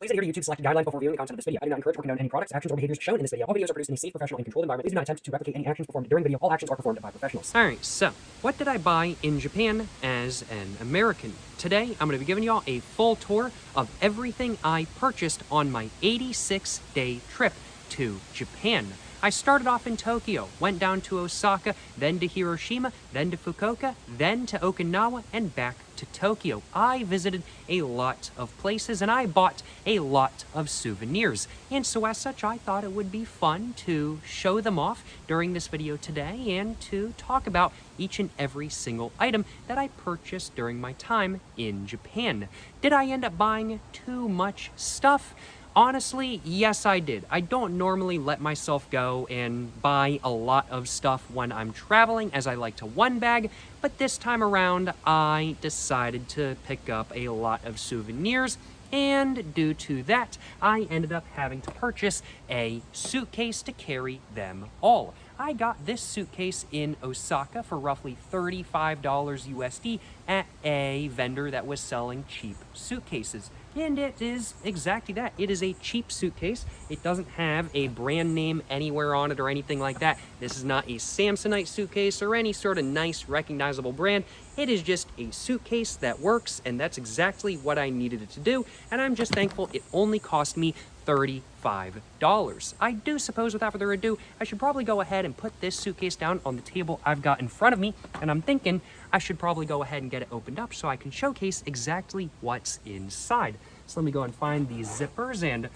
Please adhere to YouTube select guidelines before viewing the content of this video. I do not encourage or condone any products, actions, or behaviors shown in this video. All videos are produced in a safe, professional, and controlled environment. Please do not attempt to replicate any actions performed during the video. All actions are performed by professionals. Alright, so what did I buy in Japan as an American? Today, I'm going to be giving y'all a full tour of everything I purchased on my 86-day trip to Japan. I started off in Tokyo, went down to Osaka, then to Hiroshima, then to Fukuoka, then to Okinawa, and back to Tokyo. I visited a lot of places and I bought a lot of souvenirs. And so as such, I thought it would be fun to show them off during this video today and to talk about each and every single item that I purchased during my time in Japan. Did I end up buying too much stuff? Honestly, yes, I did. I don't normally let myself go and buy a lot of stuff when I'm traveling, as I like to one bag, but this time around, I decided to pick up a lot of souvenirs, and due to that, I ended up having to purchase a suitcase to carry them all. I got this suitcase in Osaka for roughly $35 USD at a vendor that was selling cheap suitcases. And it is exactly that. It is a cheap suitcase. It doesn't have a brand name anywhere on it or anything like that. This is not a Samsonite suitcase or any sort of nice recognizable brand. It is just a suitcase that works, and that's exactly what I needed it to do. And I'm just thankful it only cost me $35. I do suppose, without further ado, I should probably go ahead and put this suitcase down on the table I've got in front of me, and I'm thinking I should probably go ahead and get it opened up so I can showcase exactly what's inside. So let me go and find these zippers and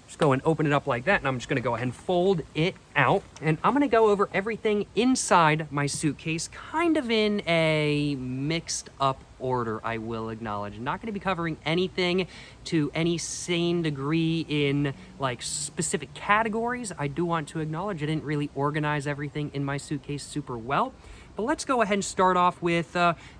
just go and open it up like that, and I'm just going to go ahead and fold it out, and I'm going to go over everything inside my suitcase kind of in a mixed up order, I will acknowledge. I'm not going to be covering anything to any sane degree in like specific categories. I do want to acknowledge I didn't really organize everything in my suitcase super well, but let's go ahead and start off with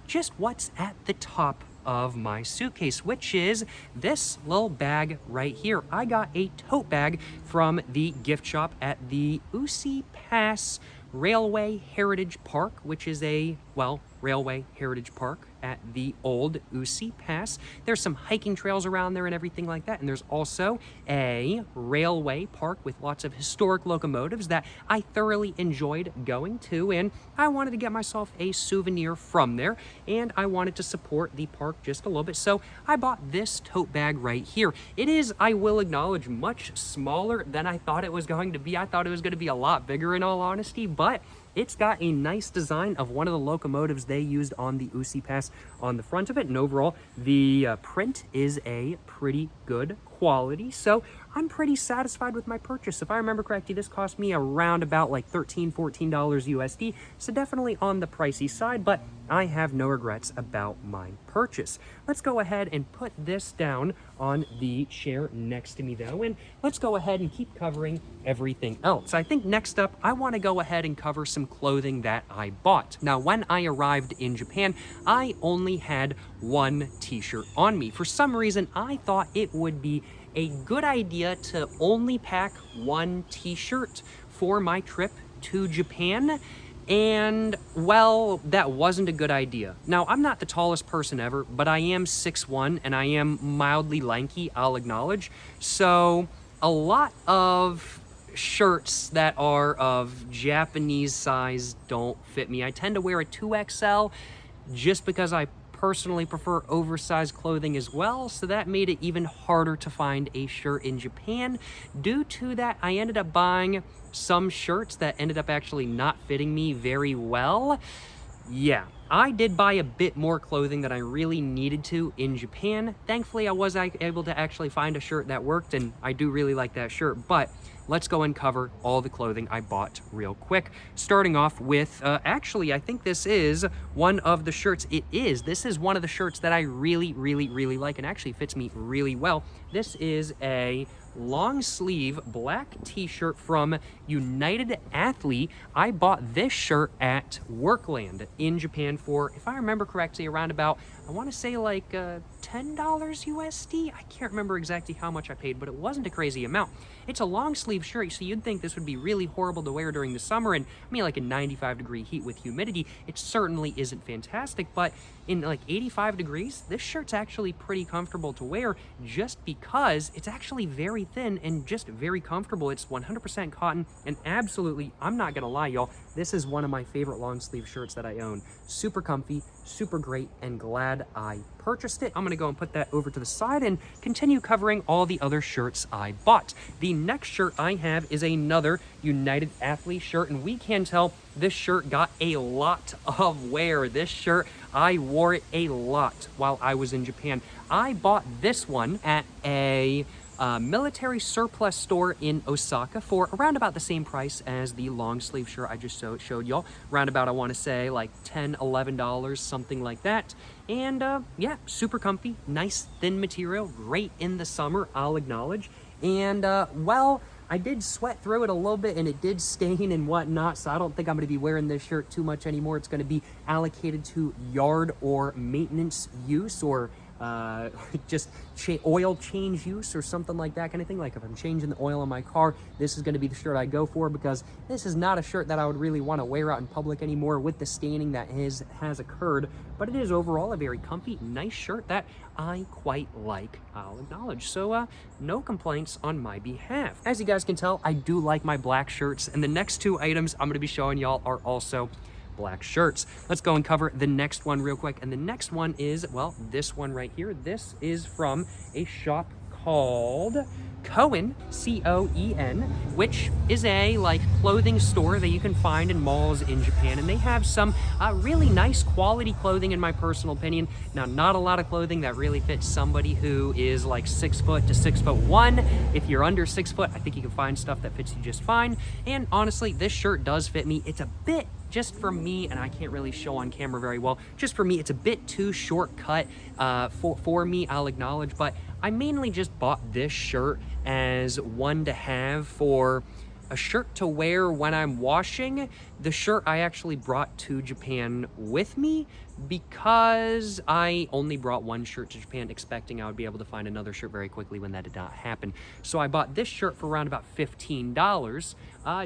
just what's at the top of my suitcase, which is this little bag right here. I got a tote bag from the gift shop at the Usi Pass Railway Heritage Park, which is a, well, railway heritage park at the old Usi Pass. There's some hiking trails around there and everything like that, and there's also a railway park with lots of historic locomotives that I thoroughly enjoyed going to, and I wanted to get myself a souvenir from there, and I wanted to support the park just a little bit, so I bought this tote bag right here. It is, I will acknowledge, much smaller than I thought it was going to be. I thought it was going to be a lot bigger in all honesty, but it's got a nice design of one of the locomotives they used on the Usi Pass on the front of it, and overall the print is a pretty good quality, so I'm pretty satisfied with my purchase. If I remember correctly, this cost me around about like $13, $14 USD, so definitely on the pricey side, but I have no regrets about my purchase. Let's go ahead and put this down on the chair next to me though, and let's go ahead and keep covering everything else. I think next up, I want to go ahead and cover some clothing that I bought. Now, when I arrived in Japan, I only had one t-shirt on me. For some reason, I thought it would be a good idea to only pack one t-shirt for my trip to Japan. And, well, that wasn't a good idea. Now, I'm not the tallest person ever, but I am 6'1", and I am mildly lanky, I'll acknowledge. So, a lot of shirts that are of Japanese size don't fit me. I tend to wear a 2XL just because I personally prefer oversized clothing as well, so that made it even harder to find a shirt in Japan. Due to that, I ended up buying some shirts that ended up actually not fitting me very well. Yeah, I did buy a bit more clothing than I really needed to in Japan. Thankfully, I was able to actually find a shirt that worked, and I do really like that shirt, but let's go and cover all the clothing I bought real quick. Starting off with, actually, I think this is one of the shirts. This is one of the shirts that I really, really, really like and actually fits me really well. This is a long sleeve black t-shirt from United Athlete. I bought this shirt at Workland in Japan for, if I remember correctly, around about, I want to say like $10 USD. I can't remember exactly how much I paid, but it wasn't a crazy amount. It's a long sleeve shirt, so you'd think this would be really horrible to wear during the summer, and I mean like a 95-degree heat with humidity. It certainly isn't fantastic, but in like 85 degrees, this shirt's actually pretty comfortable to wear just because it's actually very thin and just very comfortable. It's 100% cotton, and absolutely, I'm not gonna lie, y'all, this is one of my favorite long sleeve shirts that I own. Super comfy, super great, and glad I purchased it. I'm gonna go and put that over to the side and continue covering all the other shirts I bought. The next shirt I have is another United Athlete shirt, and we can tell this shirt got a lot of wear. This shirt, I wore it a lot while I was in Japan. I bought this one at a military surplus store in Osaka for around about the same price as the long sleeve shirt I just showed y'all. Around about, I want to say, like $10, $11, something like that. And yeah, super comfy, nice thin material, great in the summer, I'll acknowledge. And well, I did sweat through it a little bit, and it did stain and whatnot, so I don't think I'm going to be wearing this shirt too much anymore. It's going to be allocated to yard or maintenance use, or just oil change use or something like that kind of thing. Like if I'm changing the oil in my car, this is going to be the shirt I go for, because this is not a shirt that I would really want to wear out in public anymore with the staining that has occurred. But it is overall a very comfy, nice shirt that I quite like, I'll acknowledge. So no complaints on my behalf. As you guys can tell, I do like my black shirts, and the next two items I'm going to be showing y'all are also black shirts. Let's go and cover the next one real quick. And the next one is, well, this one right here. This is from a shop called Coen, C-O-E-N, which is a like clothing store that you can find in malls in Japan, and they have some really nice quality clothing, in my personal opinion. Now, not a lot of clothing that really fits somebody who is like 6 foot to 6'1". If you're under 6 foot, I think you can find stuff that fits you just fine. And honestly, this shirt does fit me. It's a bit, just for me, and I can't really show on camera very well, just for me, it's a bit too short cut for me, I'll acknowledge. But I mainly just bought this shirt as one to have for a shirt to wear when I'm washing. The shirt I actually brought to Japan with me because I only brought one shirt to Japan expecting I would be able to find another shirt very quickly when that did not happen. So I bought this shirt for around about $15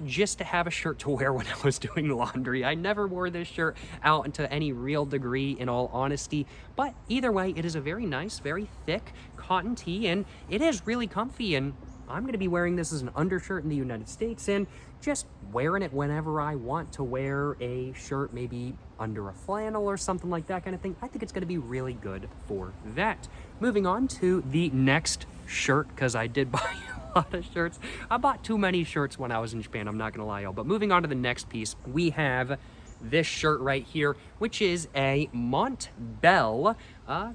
just to have a shirt to wear when I was doing laundry. I never wore this shirt out into any real degree, in all honesty, but either way, it is a very nice, very thick cotton tee, and it is really comfy, and I'm going to be wearing this as an undershirt in the United States and just wearing it whenever I want to wear a shirt, maybe under a flannel or something like that kind of thing. I think it's going to be really good for that. Moving on to the next shirt, because I did buy a lot of shirts. I bought too many shirts when I was in Japan, I'm not going to lie, y'all. But moving on to the next piece, we have this shirt right here, which is a Montbell,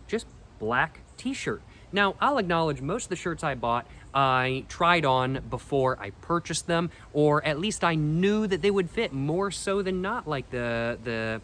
just black t-shirt. Now, I'll acknowledge most of the shirts I bought, I tried on before I purchased them, or at least I knew that they would fit more so than not, like the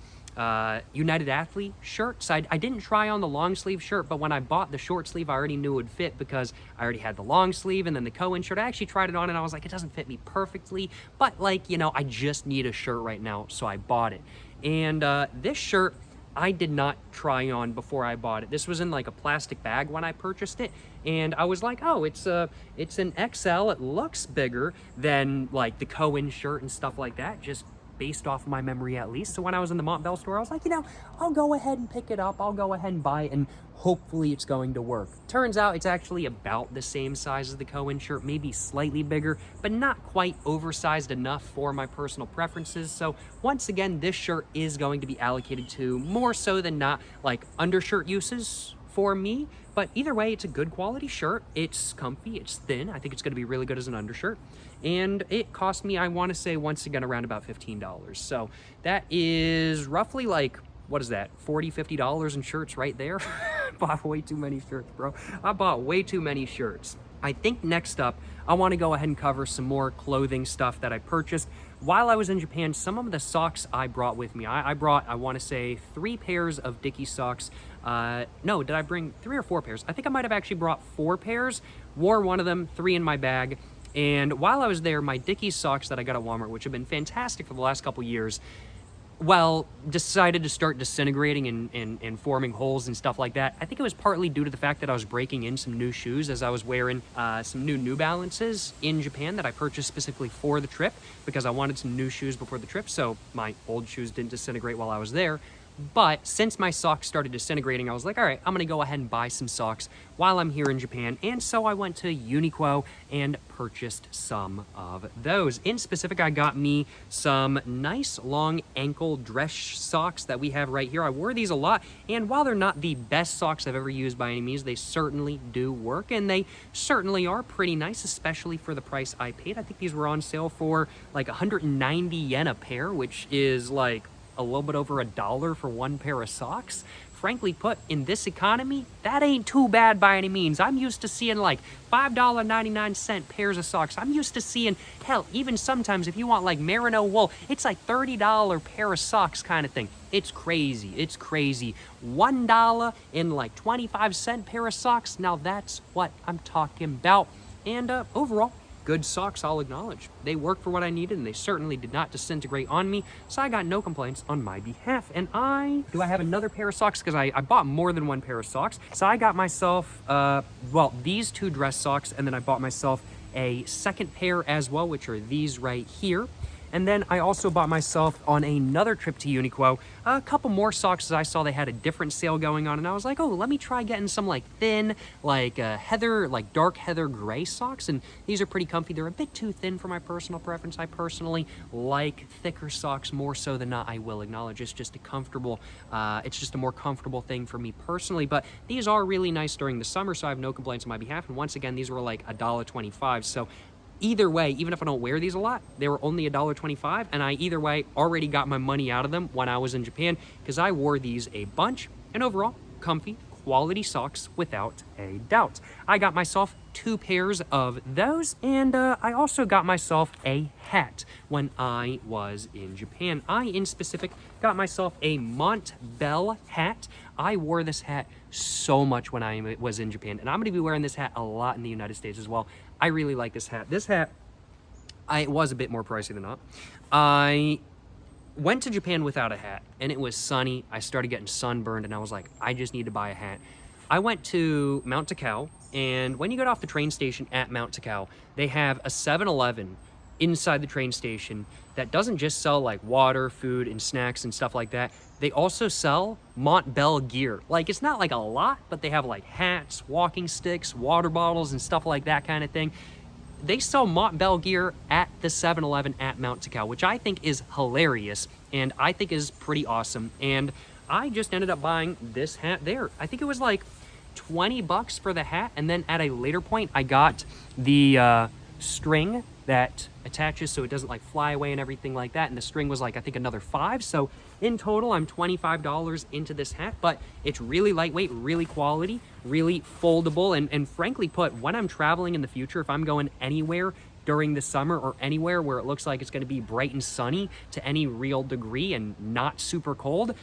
United Athlete shirts. I didn't try on the long sleeve shirt, but when I bought the short sleeve, I already knew it would fit because I already had the long sleeve, and then the Coen shirt, I actually tried it on and I was like, it doesn't fit me perfectly, but like, you know, I just need a shirt right now, so I bought it. And this shirt, I did not try on before I bought it. This was in like a plastic bag when I purchased it, and I was like, oh, it's an XL. It looks bigger than like the Coen shirt and stuff like that, just based off of my memory at least. So when I was in the Montbell store, I was like, you know, I'll go ahead and pick it up. I'll go ahead and buy it, and hopefully it's going to work. Turns out it's actually about the same size as the Coen shirt, maybe slightly bigger, but not quite oversized enough for my personal preferences. So once again, this shirt is going to be allocated to more so than not like undershirt uses for me. But either way, it's a good quality shirt. It's comfy, it's thin. I think it's going to be really good as an undershirt. And it cost me, I want to say, once again, around about $15. So that is roughly like, what is that, $40, $50 in shirts right there? I bought way too many shirts, bro. I bought way too many shirts. I think next up, I want to go ahead and cover some more clothing stuff that I purchased. While I was in Japan, some of the socks I brought with me. I brought, I want to say, 3 pairs of Dickies socks. No, did I bring 3 or 4 pairs? I think I might have actually brought 4 pairs. Wore one of them, 3 in my bag. And while I was there, my Dickies socks that I got at Walmart, which have been fantastic for the last couple years, well, decided to start disintegrating and forming holes and stuff like that. I think it was partly due to the fact that I was breaking in some new shoes as I was wearing some New Balances in Japan that I purchased specifically for the trip because I wanted some new shoes before the trip, so my old shoes didn't disintegrate while I was there. But since my socks started disintegrating, I was like, all right, I'm gonna go ahead and buy some socks while I'm here in Japan. And so I went to Uniqlo and purchased some of those. In specific, I got me some nice long ankle dress socks that we have right here. I wore these a lot, and while they're not the best socks I've ever used by any means, they certainly do work, and they certainly are pretty nice, especially for the price I paid. I think these were on sale for like 190 yen a pair, which is like a little bit over $1 for one pair of socks. Frankly put, in this economy, that ain't too bad by any means. I'm used to seeing like $5.99 pairs of socks. I'm used to seeing, hell, even sometimes if you want like merino wool, it's like $30 pair of socks kind of thing. It's crazy. It's crazy. $1 in like 25-cent pair of socks. Now that's what I'm talking about. And overall, good socks, I'll acknowledge. They worked for what I needed, and they certainly did not disintegrate on me, so I got no complaints on my behalf. And do I have another pair of socks? Because I bought more than one pair of socks. So I got myself, well, these two dress socks, and then I bought myself a second pair as well, which are these right here. And then I also bought myself on another trip to Uniqlo a couple more socks as I saw they had a different sale going on, and I was like, oh, let me try getting some like thin, like dark heather gray socks, and these are pretty comfy. They're a bit too thin for my personal preference. I personally like thicker socks more so than not, I will acknowledge. It's just a more comfortable thing for me personally, but these are really nice during the summer, so I have no complaints on my behalf. And once again, these were like $1.25, so either way, even if I don't wear these a lot, they were only $1.25, and I either way already got my money out of them when I was in Japan because I wore these a bunch, and overall, comfy, quality socks without a doubt. I got myself 2 pairs of those, and I also got myself a hat when I was in Japan. I, in specific, got myself a Montbell hat. I wore this hat so much when I was in Japan, and I'm going to be wearing this hat a lot in the United States as well. I really like this hat. This hat, it was a bit more pricey than not. I went to Japan without a hat, and it was sunny. I started getting sunburned, and I was like, I just need to buy a hat. I went to Mount Takao, and when you get off the train station at Mount Takao, they have a 7-Eleven inside the train station that doesn't just sell like water, food, and snacks and stuff like that. They also sell Montbell gear. Like, it's not like a lot, but they have like hats, walking sticks, water bottles, and stuff like that kind of thing. They sell Montbell gear at the 7-Eleven at Mount Takao, which I think is hilarious and I think is pretty awesome. And I just ended up buying this hat there. I think it was like $20 for the hat, and then at a later point, I got the string that attaches so it doesn't like fly away and everything like that, and the string was like I think another $5. So in total, I'm $25 into this hat, but it's really lightweight, really quality, really foldable, and frankly put, when I'm traveling in the future, if I'm going anywhere during the summer or anywhere where it looks like it's going to be bright and sunny to any real degree and not super cold,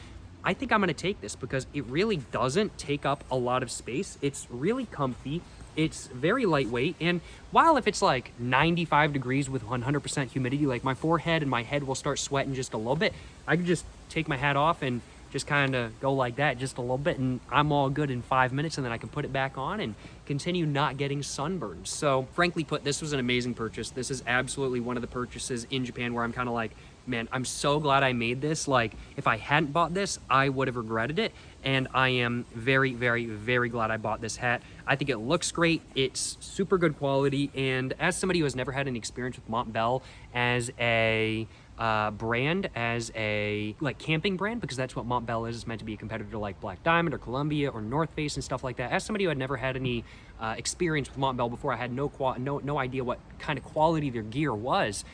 I think I'm going to take this because it really doesn't take up a lot of space. It's really comfy. It's very lightweight, and while if it's like 95 degrees with 100% humidity, like my forehead and my head will start sweating just a little bit, I can just take my hat off and just kind of go like that just a little bit, and I'm all good in 5 minutes, and then I can put it back on and continue not getting sunburned. So frankly put, this was an amazing purchase. This is absolutely one of the purchases in Japan where I'm kind of like, man, I'm so glad I made this. Like, if I hadn't bought this, I would have regretted it. And I am very, very, very glad I bought this hat. I think it looks great. It's super good quality. And as somebody who has never had any experience with Montbell as a brand, as a like camping brand, because that's what Montbell is. It's meant to be a competitor to like Black Diamond or Columbia or North Face and stuff like that. As somebody who had never had any experience with Montbell before, I had no idea what kind of quality their gear was.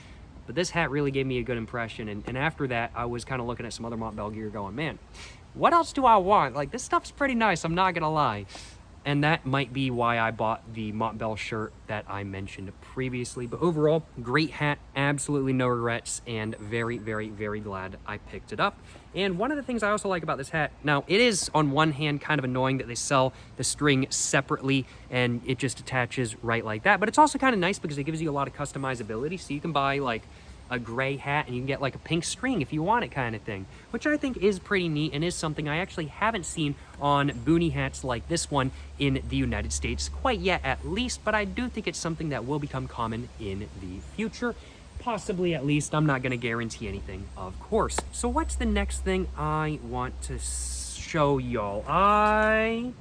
But this hat really gave me a good impression. And after that, I was kind of looking at some other Montbell gear going, man, what else do I want? Like, this stuff's pretty nice, I'm not gonna lie. And that might be why I bought the Montbell shirt that I mentioned previously. But overall, great hat, absolutely no regrets, and very, very, very glad I picked it up. And one of the things I also like about this hat, now it is on one hand kind of annoying that they sell the string separately and it just attaches right like that, but it's also kind of nice because it gives you a lot of customizability. So you can buy like a gray hat and you can get like a pink string if you want it kind of thing, which I think is pretty neat and is something I actually haven't seen on boonie hats like this one in the United States quite yet, at least, but I do think it's something that will become common in the future. Possibly, at least. I'm not going to guarantee anything, of course. So what's the next thing I want to show y'all? I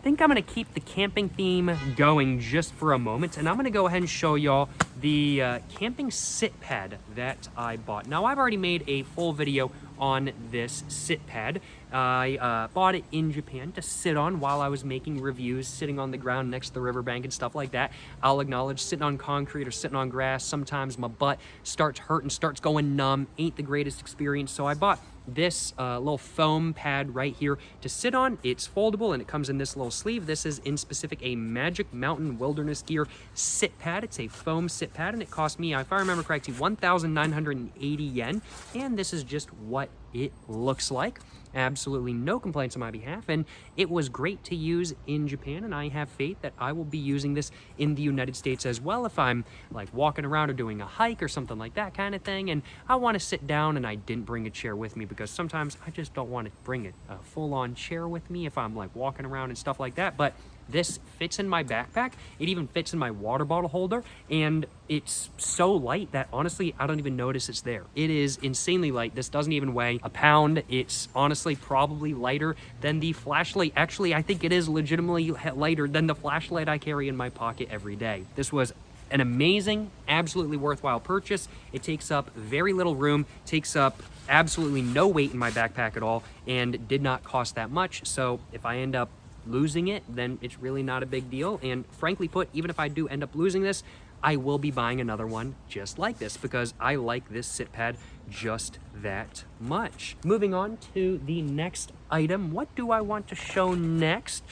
think I'm going to keep the camping theme going just for a moment, and I'm going to go ahead and show y'all the camping sit pad that I bought. Now, I've already made a full video on this sit pad. I bought it in Japan to sit on while I was making reviews, sitting on the ground next to the riverbank and stuff like that. I'll acknowledge, sitting on concrete or sitting on grass, sometimes my butt starts hurting, starts going numb. Ain't the greatest experience, so I bought this little foam pad right here to sit on. It's foldable and it comes in this little sleeve. This is in specific a Magic Mountain Wilderness Gear sit pad. It's a foam sit pad and it cost me, if I remember correctly, 1,980 yen. And this is just what it looks like. Absolutely no complaints on my behalf, and it was great to use in Japan, and I have faith that I will be using this in the United States as well if I'm like walking around or doing a hike or something like that kind of thing, and I want to sit down and I didn't bring a chair with me because sometimes I just don't want to bring a full-on chair with me if I'm like walking around and stuff like that. But this fits in my backpack. It even fits in my water bottle holder, and it's so light that honestly, I don't even notice it's there. It is insanely light. This doesn't even weigh a pound. It's honestly probably lighter than the flashlight. Actually, I think it is legitimately lighter than the flashlight I carry in my pocket every day. This was an amazing, absolutely worthwhile purchase. It takes up very little room, takes up absolutely no weight in my backpack at all, and did not cost that much. So if I end up losing it, then it's really not a big deal. And frankly put, even if I do end up losing this, I will be buying another one just like this because I like this sit pad just that much. Moving on to the next item. What do I want to show next?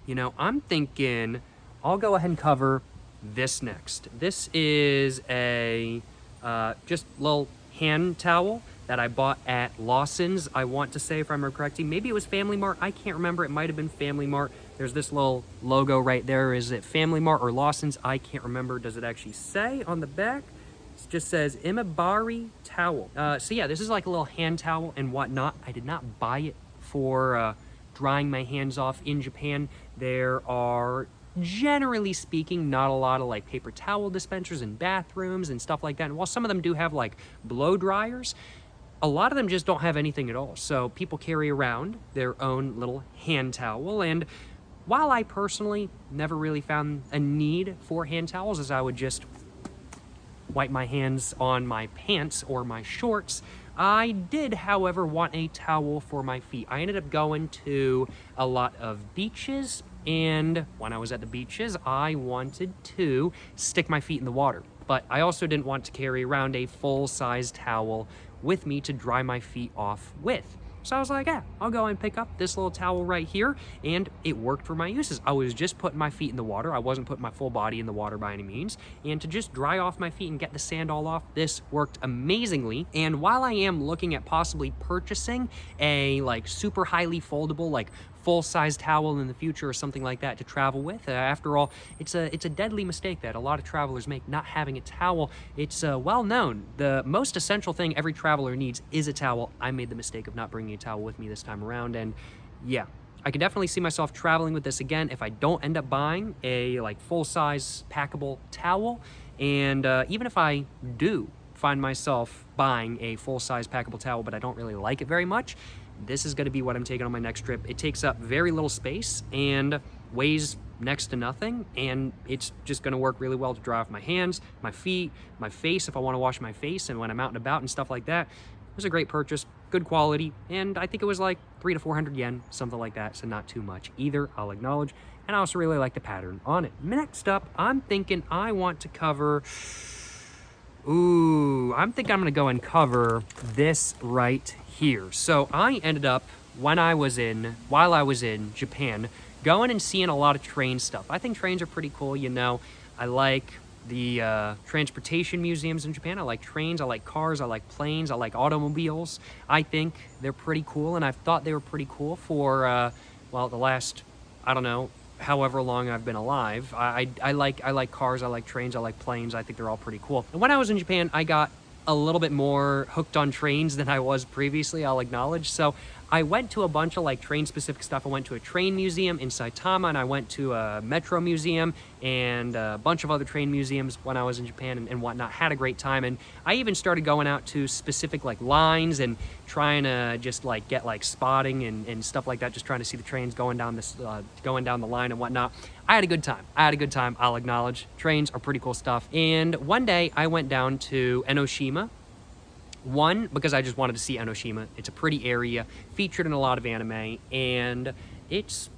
You know, I'm thinking I'll go ahead and cover this next. This is a just little hand towel that I bought at Lawson's, I want to say, if I remember correctly. Maybe it was Family Mart. I can't remember. It might have been Family Mart. There's this little logo right there. Is it Family Mart or Lawson's? I can't remember. Does it actually say on the back? It just says Imabari towel. So yeah, this is like a little hand towel and whatnot. I did not buy it for drying my hands off in Japan. There are, generally speaking, not a lot of like paper towel dispensers in bathrooms and stuff like that. And while some of them do have like blow dryers, a lot of them just don't have anything at all. So people carry around their own little hand towel. And while I personally never really found a need for hand towels, as I would just wipe my hands on my pants or my shorts, I did, however, want a towel for my feet. I ended up going to a lot of beaches, and when I was at the beaches, I wanted to stick my feet in the water. But I also didn't want to carry around a full-size towel with me to dry my feet off with. So I was like, yeah, I'll go and pick up this little towel right here, and it worked for my uses. I was just putting my feet in the water. I wasn't putting my full body in the water by any means. And to just dry off my feet and get the sand all off, this worked amazingly. And while I am looking at possibly purchasing a like super highly foldable, like full-size towel in the future or something like that to travel with. After all, it's a deadly mistake that a lot of travelers make, not having a towel. It's well known. The most essential thing every traveler needs is a towel. I made the mistake of not bringing a towel with me this time around, and yeah, I can definitely see myself traveling with this again if I don't end up buying a like full-size packable towel. And even if I do find myself buying a full-size packable towel, but I don't really like it very much, this is going to be what I'm taking on my next trip. It takes up very little space and weighs next to nothing, and it's just going to work really well to dry off my hands, my feet, my face if I want to wash my face, and when I'm out and about and stuff like that. It was a great purchase, good quality, and I think it was like 300 to 400 yen, something like that, so not too much either, I'll acknowledge. And I also really like the pattern on it. Next up, I'm thinking I want to cover... I'm thinking I'm going to go and cover this right here. So I ended up, while I was in Japan, going and seeing a lot of train stuff. I think trains are pretty cool, you know. I like the transportation museums in Japan. I like trains, I like cars, I like planes, I like automobiles. I think they're pretty cool, and I've thought they were pretty cool for, well, the last, I don't know, however long I've been alive. I like cars, I like trains, I like planes. I think they're all pretty cool. And when I was in Japan, I got a little bit more hooked on trains than I was previously, I'll acknowledge. So I went to a bunch of like train specific stuff. I went to a train museum in Saitama, and I went to a metro museum and a bunch of other train museums when I was in Japan and whatnot. Had a great time, and I even started going out to specific like lines and trying to just like get like spotting and stuff like that, just trying to see the trains going down the line and whatnot. I had a good time. I'll acknowledge. Trains are pretty cool stuff. And one day I went down to Enoshima. One, because I just wanted to see Enoshima. It's a pretty area, featured in a lot of anime, and it's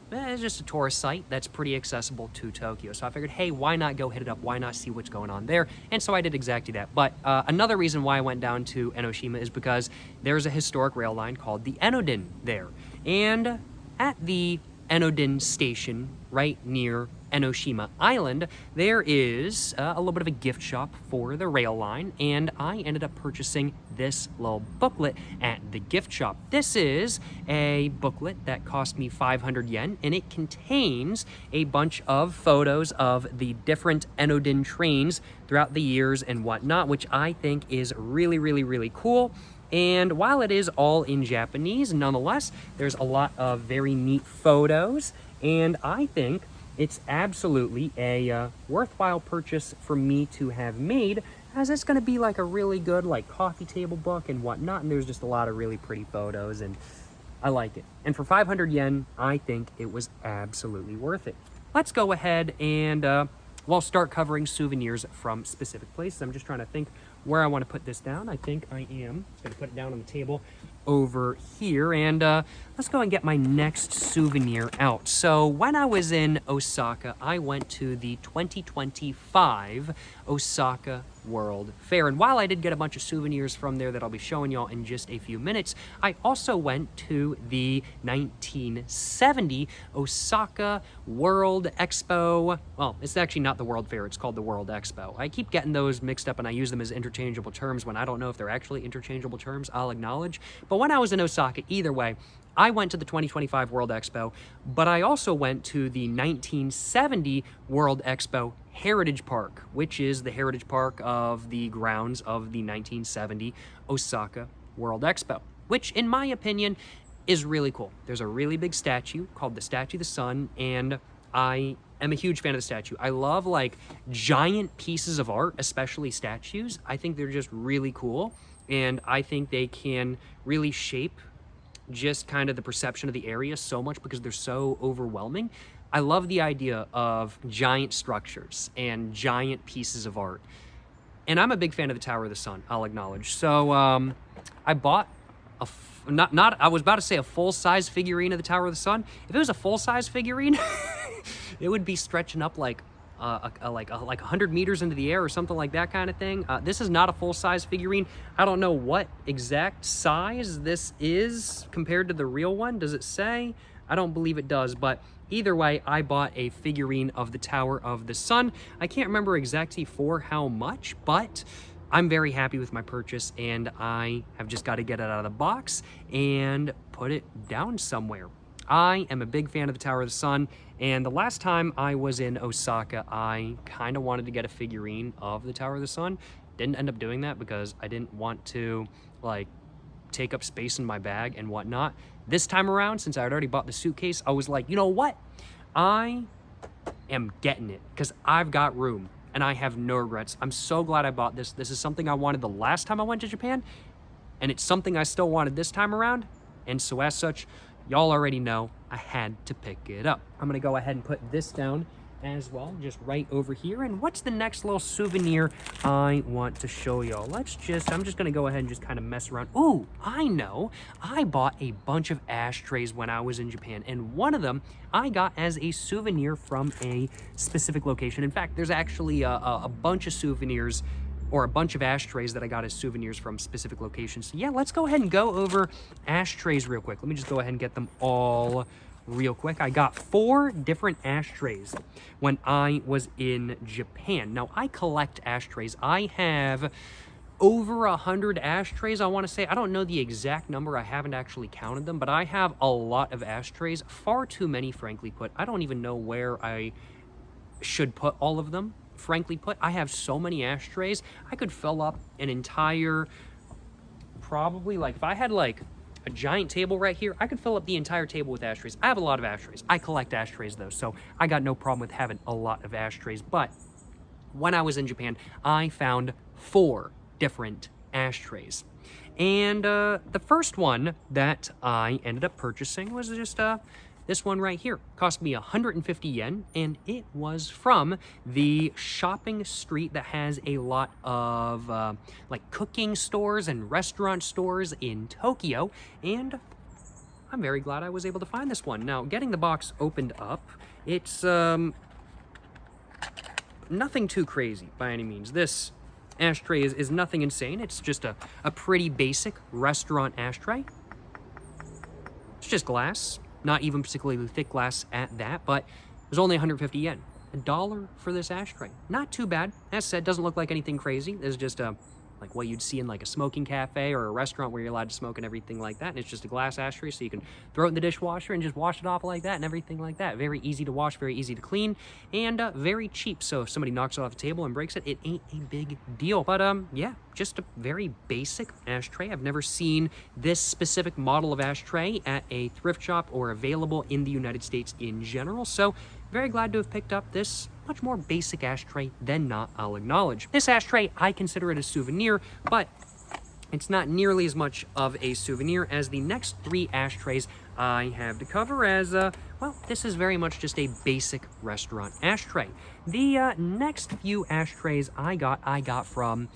just a tourist site that's pretty accessible to Tokyo. So I figured, hey, why not go hit it up? Why not see what's going on there? And so I did exactly that. But another reason why I went down to Enoshima is because there's a historic rail line called the Enodin there. And at the Enodin station, right near Enoshima Island, there is a little bit of a gift shop for the rail line, and I ended up purchasing this little booklet at the gift shop. This is a booklet that cost me 500 yen, and it contains a bunch of photos of the different Enodin trains throughout the years and whatnot, which I think is really, really, really cool. And while it is all in Japanese, nonetheless, there's a lot of very neat photos, and I think it's absolutely a worthwhile purchase for me to have made, as it's going to be like a really good like coffee table book and whatnot, and there's just a lot of really pretty photos, and I like it. And for 500 yen, I think it was absolutely worth it. Let's go ahead and we'll start covering souvenirs from specific places. I'm just trying to think where I want to put this down. I think I am just going to put it down on the table over here, and let's go and get my next souvenir out. So when I was in Osaka, I went to the 2025 Osaka World Fair, and while I did get a bunch of souvenirs from there that I'll be showing y'all in just a few minutes, I also went to the 1970 Osaka World Expo. Well, it's actually not the World Fair, it's called the World Expo. I keep getting those mixed up and I use them as interchangeable terms when I don't know if they're actually interchangeable terms, I'll acknowledge. But when I was in Osaka, either way, I went to the 2025 World Expo, but I also went to the 1970 World Expo Heritage Park, which is the Heritage Park of the grounds of the 1970 Osaka World Expo, which in my opinion is really cool. There's a really big statue called the Statue of the Sun, and I am a huge fan of the statue. I love like giant pieces of art, especially statues. I think they're just really cool, and I think they can really shape just kind of the perception of the area so much because they're so overwhelming. I love the idea of giant structures and giant pieces of art. And I'm a big fan of the Tower of the Sun, I'll acknowledge. So I bought I was about to say a full-size figurine of the Tower of the Sun. If it was a full-size figurine, it would be stretching up like 100 meters into the air or something like that kind of thing. This is not a full-size figurine. I don't know what exact size this is compared to the real one. Does it say? I don't believe it does, but either way, I bought a figurine of the Tower of the Sun. I can't remember exactly for how much, but I'm very happy with my purchase, and I have just got to get it out of the box and put it down somewhere. I am a big fan of the Tower of the Sun, and the last time I was in Osaka, I kind of wanted to get a figurine of the Tower of the Sun. Didn't end up doing that because I didn't want to like take up space in my bag and whatnot. This time around, since I had already bought the suitcase, I was like, you know what? I am getting it because I've got room and I have no regrets. I'm so glad I bought this. This is something I wanted the last time I went to Japan, and it's something I still wanted this time around. And so as such, y'all already know I had to pick it up. I'm gonna go ahead and put this down as well, just right over here. And what's the next little souvenir I want to show y'all? I'm just gonna go ahead and just kind of mess around. Ooh, I know. I bought a bunch of ashtrays when I was in Japan, and one of them I got as a souvenir from a specific location. In fact, there's actually a bunch of souvenirs or a bunch of ashtrays that I got as souvenirs from specific locations. So yeah, let's go ahead and go over ashtrays real quick. Let me just go ahead and get them all real quick. I got 4 different ashtrays when I was in Japan. Now, I collect ashtrays. I have over 100 ashtrays, I want to say. I don't know the exact number. I haven't actually counted them, but I have a lot of ashtrays. Far too many, frankly put. I don't even know where I should put all of them. Frankly put, I have so many ashtrays. I could fill up an entire, probably like if I had like a giant table right here. I could fill up the entire table with ashtrays. I have a lot of ashtrays. I collect ashtrays though, so I got no problem with having a lot of ashtrays. But when I was in Japan, I found 4 different ashtrays. And the first one that I ended up purchasing was just this one right here. Cost me 150 yen, and it was from the shopping street that has a lot of like cooking stores and restaurant stores in Tokyo. And I'm very glad I was able to find this one. Now, getting the box opened up, it's nothing too crazy by any means. This ashtray is nothing insane. It's just a pretty basic restaurant ashtray. It's just glass, not even particularly thick glass at that, but it was only 150 yen. $1 for this ashtray. Not too bad. As said, doesn't look like anything crazy. It's just like what you'd see in like a smoking cafe or a restaurant where you're allowed to smoke and everything like that. And it's just a glass ashtray, so you can throw it in the dishwasher and just wash it off like that and everything like that. Very easy to wash, very easy to clean, and very cheap. So if somebody knocks it off the table and breaks it, it ain't a big deal. But yeah, just a very basic ashtray. I've never seen this specific model of ashtray at a thrift shop or available in the United States in general. So very glad to have picked up this much more basic ashtray than not, I'll acknowledge. This ashtray, I consider it a souvenir, but it's not nearly as much of a souvenir as the next 3 ashtrays I have to cover, as, well, this is very much just a basic restaurant ashtray. The next few ashtrays I got from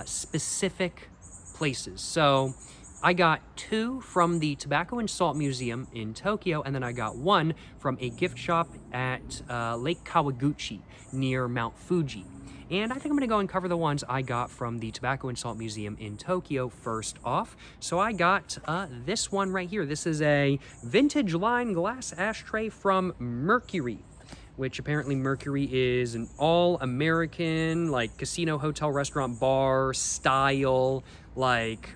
specific places. So I got 2 from the Tobacco and Salt Museum in Tokyo, and then I got 1 from a gift shop at Lake Kawaguchi near Mount Fuji. And I think I'm going to go and cover the ones I got from the Tobacco and Salt Museum in Tokyo first off. So I got this one right here. This is a vintage line glass ashtray from Mercury, which apparently Mercury is an all-American, like, casino, hotel, restaurant, bar style, like,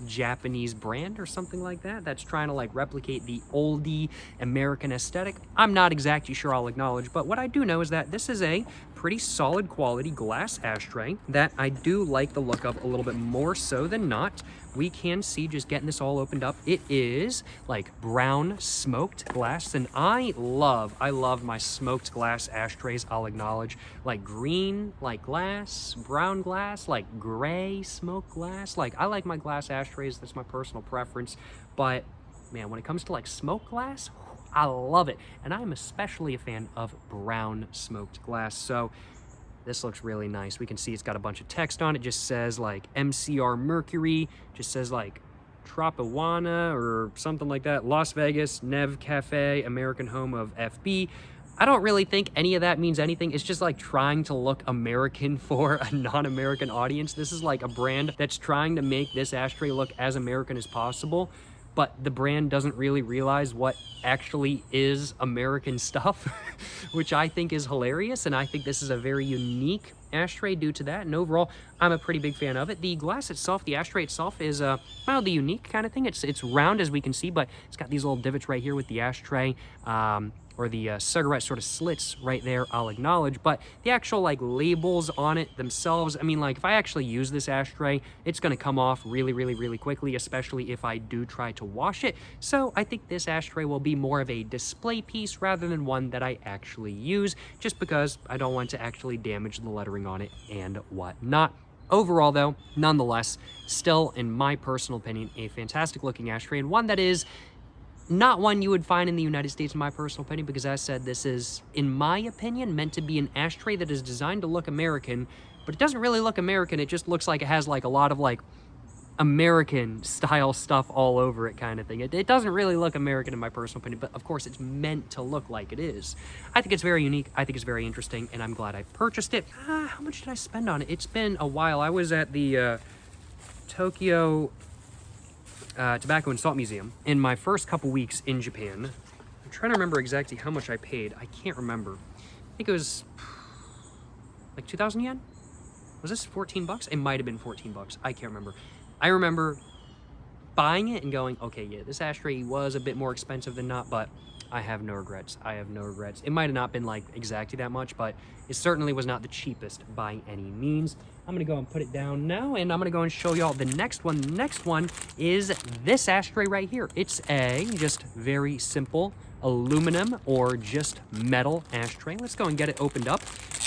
Japanese brand or something like that that's trying to like replicate the oldie American aesthetic. I'm not exactly sure, I'll acknowledge, but what I do know is that this is a pretty solid quality glass ashtray that I do like the look of a little bit more so than not. We can see, just getting this all opened up, it is like brown smoked glass, and I love my smoked glass ashtrays, I'll acknowledge. Like green like glass, brown glass, like gray smoked glass. Like, I like my glass ashtrays, that's my personal preference, but man, when it comes to like smoked glass, I love it. And I'm especially a fan of brown smoked glass. So this looks really nice. We can see it's got a bunch of text on it. Just says like MCR Mercury, just says like Tropiwana or something like that. Las Vegas, Nev Cafe, American home of FB. I don't really think any of that means anything. It's just like trying to look American for a non-American audience. This is like a brand that's trying to make this ashtray look as American as possible, but the brand doesn't really realize what actually is American stuff, which I think is hilarious, and I think this is a very unique ashtray due to that, and overall, I'm a pretty big fan of it. The glass itself, the ashtray itself, is mildly unique kind of thing. It's round, as we can see, but it's got these little divots right here with the ashtray, or the cigarette sort of slits right there, I'll acknowledge. But the actual like labels on it themselves, I mean, like if I actually use this ashtray, it's gonna come off really, really, really quickly, especially if I do try to wash it. So I think this ashtray will be more of a display piece rather than one that I actually use, just because I don't want to actually damage the lettering on it and whatnot. Overall though, nonetheless, still in my personal opinion, a fantastic looking ashtray, and one that is not one you would find in the United States, in my personal opinion, because as I said, this is, in my opinion, meant to be an ashtray that is designed to look American, but it doesn't really look American. It just looks like it has like a lot of like American style stuff all over it kind of thing. It doesn't really look American in my personal opinion, but of course it's meant to look like it is. I think it's very unique. I think it's very interesting, and I'm glad I purchased it. How much did I spend on it? It's been a while. I was at the Tokyo Tobacco and Salt Museum in my first couple weeks in Japan. I'm trying to remember exactly how much I paid. I can't remember. I think it was like 2,000 yen? Was this 14 bucks? It might have been 14 bucks. I can't remember. I remember buying it and going, okay, yeah, this ashtray was a bit more expensive than not, but I have no regrets. I have no regrets. It might have not been like exactly that much, but it certainly was not the cheapest by any means. I'm gonna go and put it down now, and I'm gonna go and show y'all the next one. The next one is this ashtray right here. It's a just very simple aluminum or just metal ashtray. Let's go and get it opened up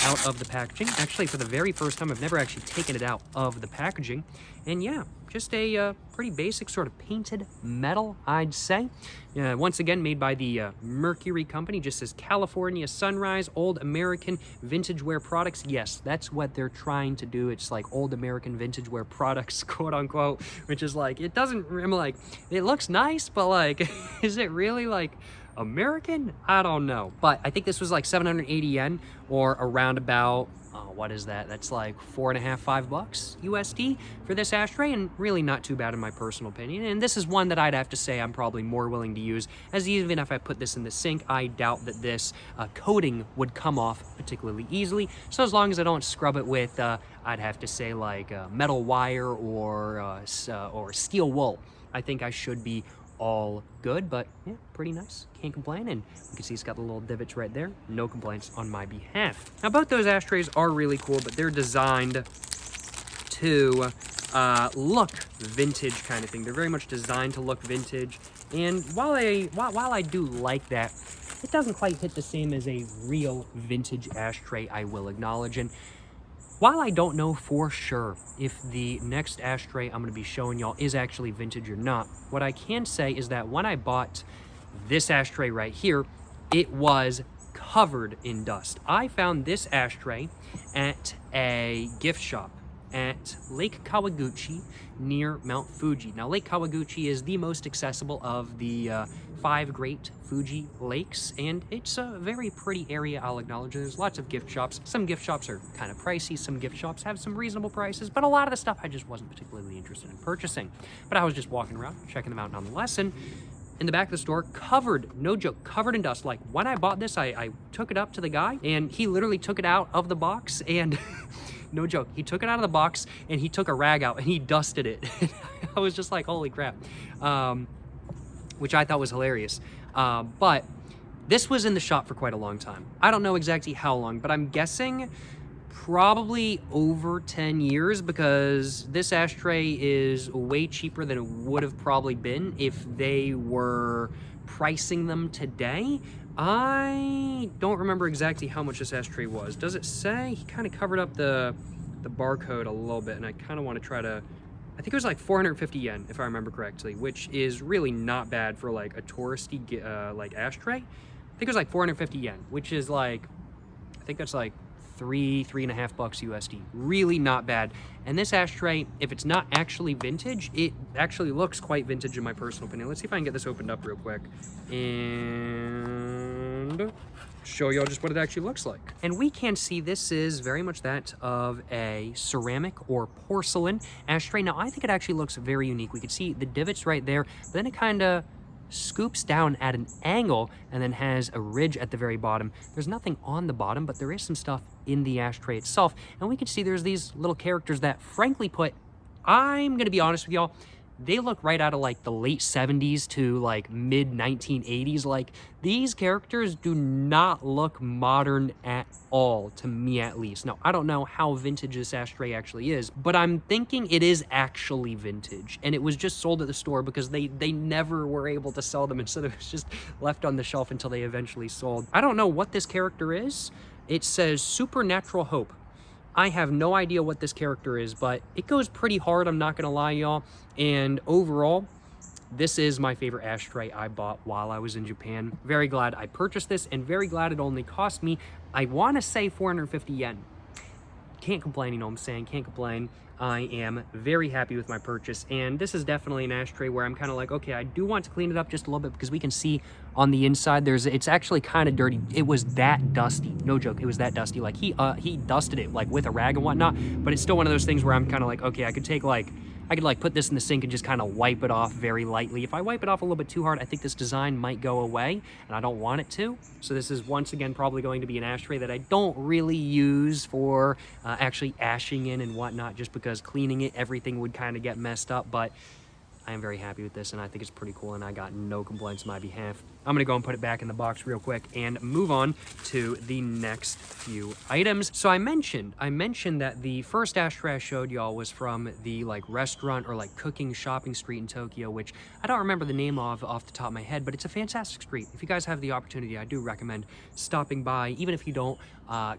out of the packaging. Actually, for the very first time, I've never actually taken it out of the packaging. And yeah, just a pretty basic sort of painted metal, I'd say. Once again, made by the Mercury Company. Just says California Sunrise, Old American Vintage Wear Products. Yes, that's what they're trying to do. It's like Old American Vintage Wear Products, quote unquote, which is like, it doesn't, I'm like, it looks nice, but like, is it really like American? I don't know. But I think this was like 780 yen, or around about, what is that? That's like $4.5, $5 USD for this ashtray, and really not too bad in my personal opinion. And this is one that I'd have to say I'm probably more willing to use, as even if I put this in the sink, I doubt that this coating would come off particularly easily. So as long as I don't scrub it with, I'd have to say like metal wire or steel wool, I think I should be all good. But yeah, pretty nice, can't complain. And you can see it's got the little divots right there. No complaints on my behalf. Now both those ashtrays are really cool, but they're designed to look vintage kind of thing. They're very much designed to look vintage, and while I do like that, it doesn't quite hit the same as a real vintage ashtray, I will acknowledge. And while I don't know for sure if the next ashtray I'm going to be showing y'all is actually vintage or not, what I can say is that when I bought this ashtray right here, it was covered in dust. I found this ashtray at a gift shop at Lake Kawaguchi near Mount Fuji. Now, Lake Kawaguchi is the most accessible of the 5 great Fuji lakes, and it's a very pretty area, I'll acknowledge. There's lots of gift shops. Some gift shops are kind of pricey, some gift shops have some reasonable prices, but a lot of the stuff I just wasn't particularly interested in purchasing. But I was just walking around, checking them out nonetheless, and in the back of the store, covered, no joke, covered in dust. Like, when I bought this, I took it up to the guy, and he literally took it out of the box, and no joke, he took it out of the box and he took a rag out and he dusted it. I was just like, holy crap, which I thought was hilarious. But this was in the shop for quite a long time. I don't know exactly how long, but I'm guessing probably over 10 years, because this ashtray is way cheaper than it would have probably been if they were pricing them today. I don't remember exactly how much this ashtray was. Does it say? He kind of covered up the barcode a little bit, and I kind of want to try to, I think it was like 450 yen, if I remember correctly, which is really not bad for like a touristy like ashtray. I think it was like 450 yen, which is like, I think that's like $3.5 USD. Really not bad. And this ashtray, if it's not actually vintage, it actually looks quite vintage in my personal opinion. Let's see if I can get this opened up real quick and show y'all just what it actually looks like. And we can see this is very much that of a ceramic or porcelain ashtray. Now, I think it actually looks very unique. We can see the divots right there, but then it kind of scoops down at an angle and then has a ridge at the very bottom. There's nothing on the bottom, but there is some stuff in the ashtray itself. And we can see there's these little characters that, frankly put, I'm gonna be honest with y'all, they look right out of like the late 70s to like mid 1980s. Like, these characters do not look modern at all, to me at least. Now, I don't know how vintage this ashtray actually is, but I'm thinking it is actually vintage, and it was just sold at the store because they never were able to sell them, and so it was just left on the shelf until they eventually sold. I don't know what this character is. It says Supernatural Hope. I have no idea what this character is, but it goes pretty hard, I'm not gonna lie, y'all. And overall, this is my favorite ashtray I bought while I was in Japan. Very glad I purchased this, and very glad it only cost me, I wanna say 450 yen. Can't complain, you know what I'm saying? Can't complain. I am very happy with my purchase, and this is definitely an ashtray where I'm kind of like, okay, I do want to clean it up just a little bit, because we can see on the inside it's actually kind of dirty. It was that dusty, no joke, it was that dusty. Like, he dusted it like with a rag and whatnot, but it's still one of those things where I'm kind of like, okay, I could put this in the sink and just kind of wipe it off very lightly. If I wipe it off a little bit too hard, I think this design might go away, and I don't want it to. So this is once again probably going to be an ashtray that I don't really use for actually ashing in and whatnot, just because cleaning it, everything would kind of get messed up. But I am very happy with this, and I think it's pretty cool, and I got no complaints on my behalf. I'm gonna go and put it back in the box real quick and move on to the next few items. So I mentioned that the first ashtray I showed y'all was from the like restaurant or like cooking shopping street in Tokyo, which I don't remember the name of off the top of my head, but it's a fantastic street. If you guys have the opportunity, I do recommend stopping by, even if you don't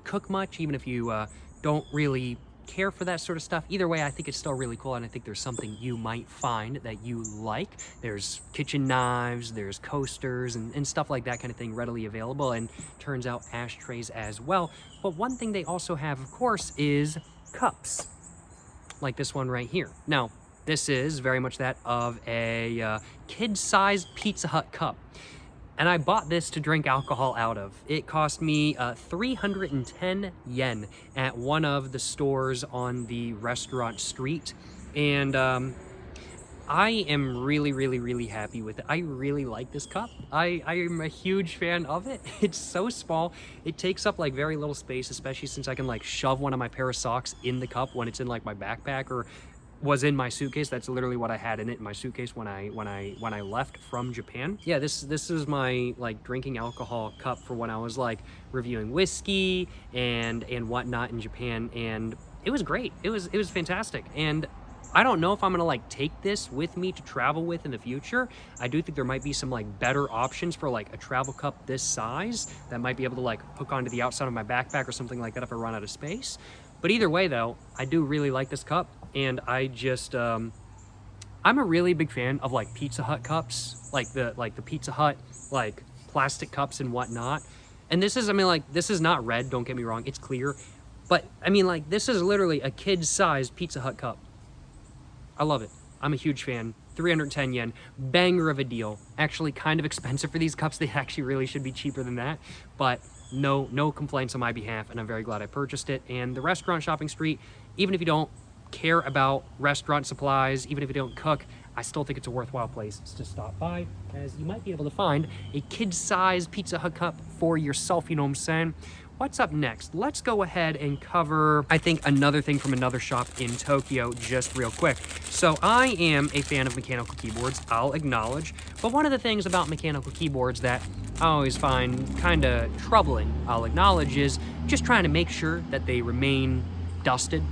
cook much, even if you don't really care for that sort of stuff. Either way, I think it's still really cool, and I think there's something you might find that you like. There's kitchen knives, there's coasters, and stuff like that kind of thing readily available, and turns out ashtrays as well. But one thing they also have, of course, is cups, like this one right here. Now, this is very much that of a kid-sized Pizza Hut cup. And I bought this to drink alcohol out of. It cost me 310 yen at one of the stores on the restaurant street. And I am really happy with it. I really like this cup. I am a huge fan of it. It's so small. It takes up like very little space, especially since I can like shove one of my pair of socks in the cup when it's in like my backpack or was in my suitcase. That's literally what I had in it in my suitcase when I left from Japan. Yeah, this is my like drinking alcohol cup for when I was like reviewing whiskey and whatnot in Japan, and it was great. It was fantastic. And I don't know if I'm gonna like take this with me to travel with in the future. I do think there might be some like better options for like a travel cup this size that might be able to like hook onto the outside of my backpack or something like that if I run out of space. But either way though, I do really like this cup, and I just I'm a really big fan of like Pizza Hut cups, like the Pizza Hut like plastic cups and whatnot. And this is, I mean, like, this is not red, don't get me wrong, it's clear. But I mean, like, this is literally a kid-sized Pizza Hut cup. I love it. I'm a huge fan. 310 yen, banger of a deal. Actually kind of expensive for these cups. They actually really should be cheaper than that, but no complaints on my behalf, and I'm very glad I purchased it. And the restaurant shopping street, even if you don't care about restaurant supplies, even if you don't cook, I still think it's a worthwhile place to stop by, as you might be able to find a kid-sized Pizza Hut cup for yourself, you know what I'm saying? What's up next? Let's go ahead and cover, I think, another thing from another shop in Tokyo just real quick. So I am a fan of mechanical keyboards, I'll acknowledge, but one of the things about mechanical keyboards that I always find kind of troubling, I'll acknowledge, is just trying to make sure that they remain dusted,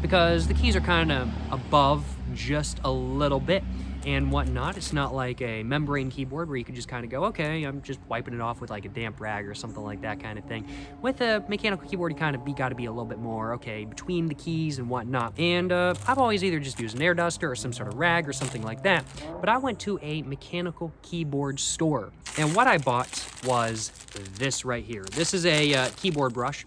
because the keys are kind of above just a little bit and whatnot. It's not like a membrane keyboard where you can just kind of go, okay, I'm just wiping it off with like a damp rag or something like that kind of thing. With a mechanical keyboard, you kind of got to be a little bit more, okay, between the keys and whatnot. And I've always either just used an air duster or some sort of rag or something like that. But I went to a mechanical keyboard store, and what I bought was this right here. This is a keyboard brush.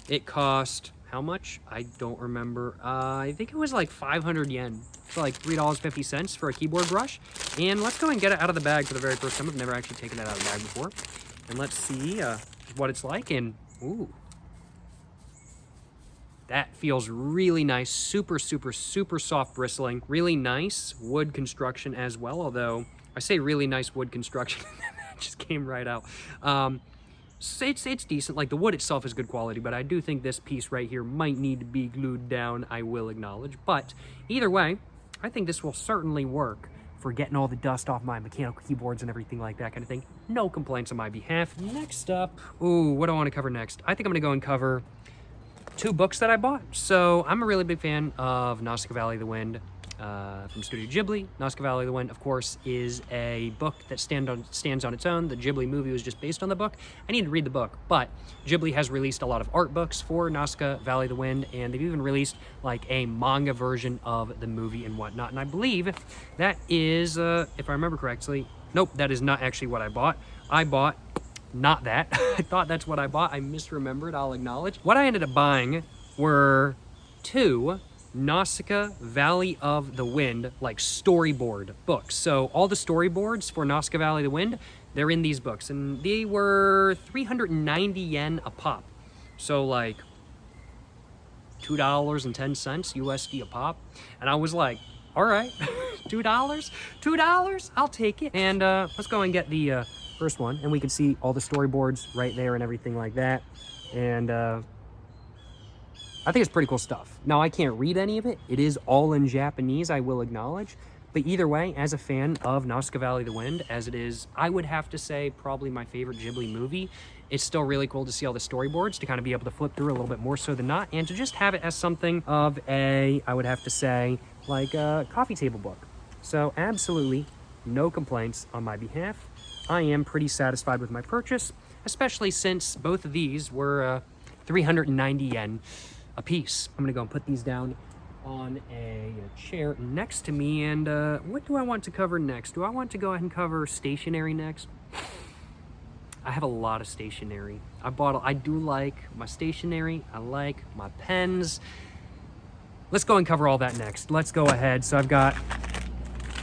It cost, how much? I don't remember. I think it was like 500 yen. For like $3.50 for a keyboard brush. And let's go and get it out of the bag for the very first time. I've never actually taken it out of the bag before. And let's see what it's like. And ooh, that feels really nice. Super soft bristling. Really nice wood construction as well. Although I say really nice wood construction, that just came right out. It's decent. Like, the wood itself is good quality, but I do think this piece right here might need to be glued down, I will acknowledge. But either way, I think this will certainly work for getting all the dust off my mechanical keyboards and everything like that kind of thing. No complaints on my behalf. Next up, ooh, what do I want to cover next? I think I'm going to go and cover 2 books that I bought. So I'm a really big fan of Nausicaa Valley of the Wind from Studio Ghibli. Nausicaa Valley of the Wind, of course, is a book that stands on its own. The Ghibli movie was just based on the book. I need to read the book, but Ghibli has released a lot of art books for Nausicaa Valley of the Wind, and they've even released like a manga version of the movie and whatnot. And I believe that is, if I remember correctly, nope, that is not actually what I bought. I bought not that. I thought that's what I bought. I misremembered, I'll acknowledge. What I ended up buying were 2 Nausicaa Valley of the Wind, like storyboard books. So all the storyboards for Nausicaa Valley of the Wind, they're in these books, and they were 390 yen a pop. So like $2.10 USD a pop. And I was like, all right, $2, I'll take it. And let's go and get the first one, and we can see all the storyboards right there and everything like that. And I think it's pretty cool stuff. Now, I can't read any of it. It is all in Japanese, I will acknowledge. But either way, as a fan of Nausicaä Valley of the Wind, as it is, I would have to say probably my favorite Ghibli movie, it's still really cool to see all the storyboards, to kind of be able to flip through a little bit more so than not, and to just have it as something of a, I would have to say, like a coffee table book. So absolutely no complaints on my behalf. I am pretty satisfied with my purchase, especially since both of these were 390 yen a piece. I'm gonna go and put these down on a chair next to me, and what do I want to cover next? Do I want to go ahead and cover stationery next? I have a lot of stationery. I do like my stationery, I like my pens. Let's go and cover all that next. Let's go ahead. So I've got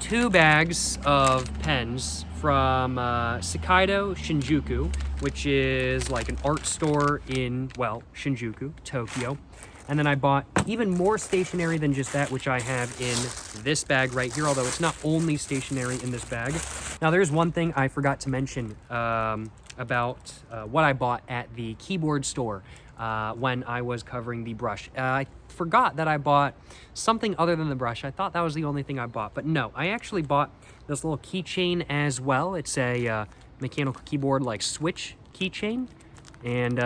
2 bags of pens from Sakaido Shinjuku, which is like an art store in, well, Shinjuku, Tokyo. And then I bought even more stationery than just that, which I have in this bag right here, although it's not only stationery in this bag. Now, there's one thing I forgot to mention about what I bought at the keyboard store when I was covering the brush. I forgot that I bought something other than the brush. I thought that was the only thing I bought, but no, I actually bought this little keychain as well. It's a mechanical keyboard like switch keychain. And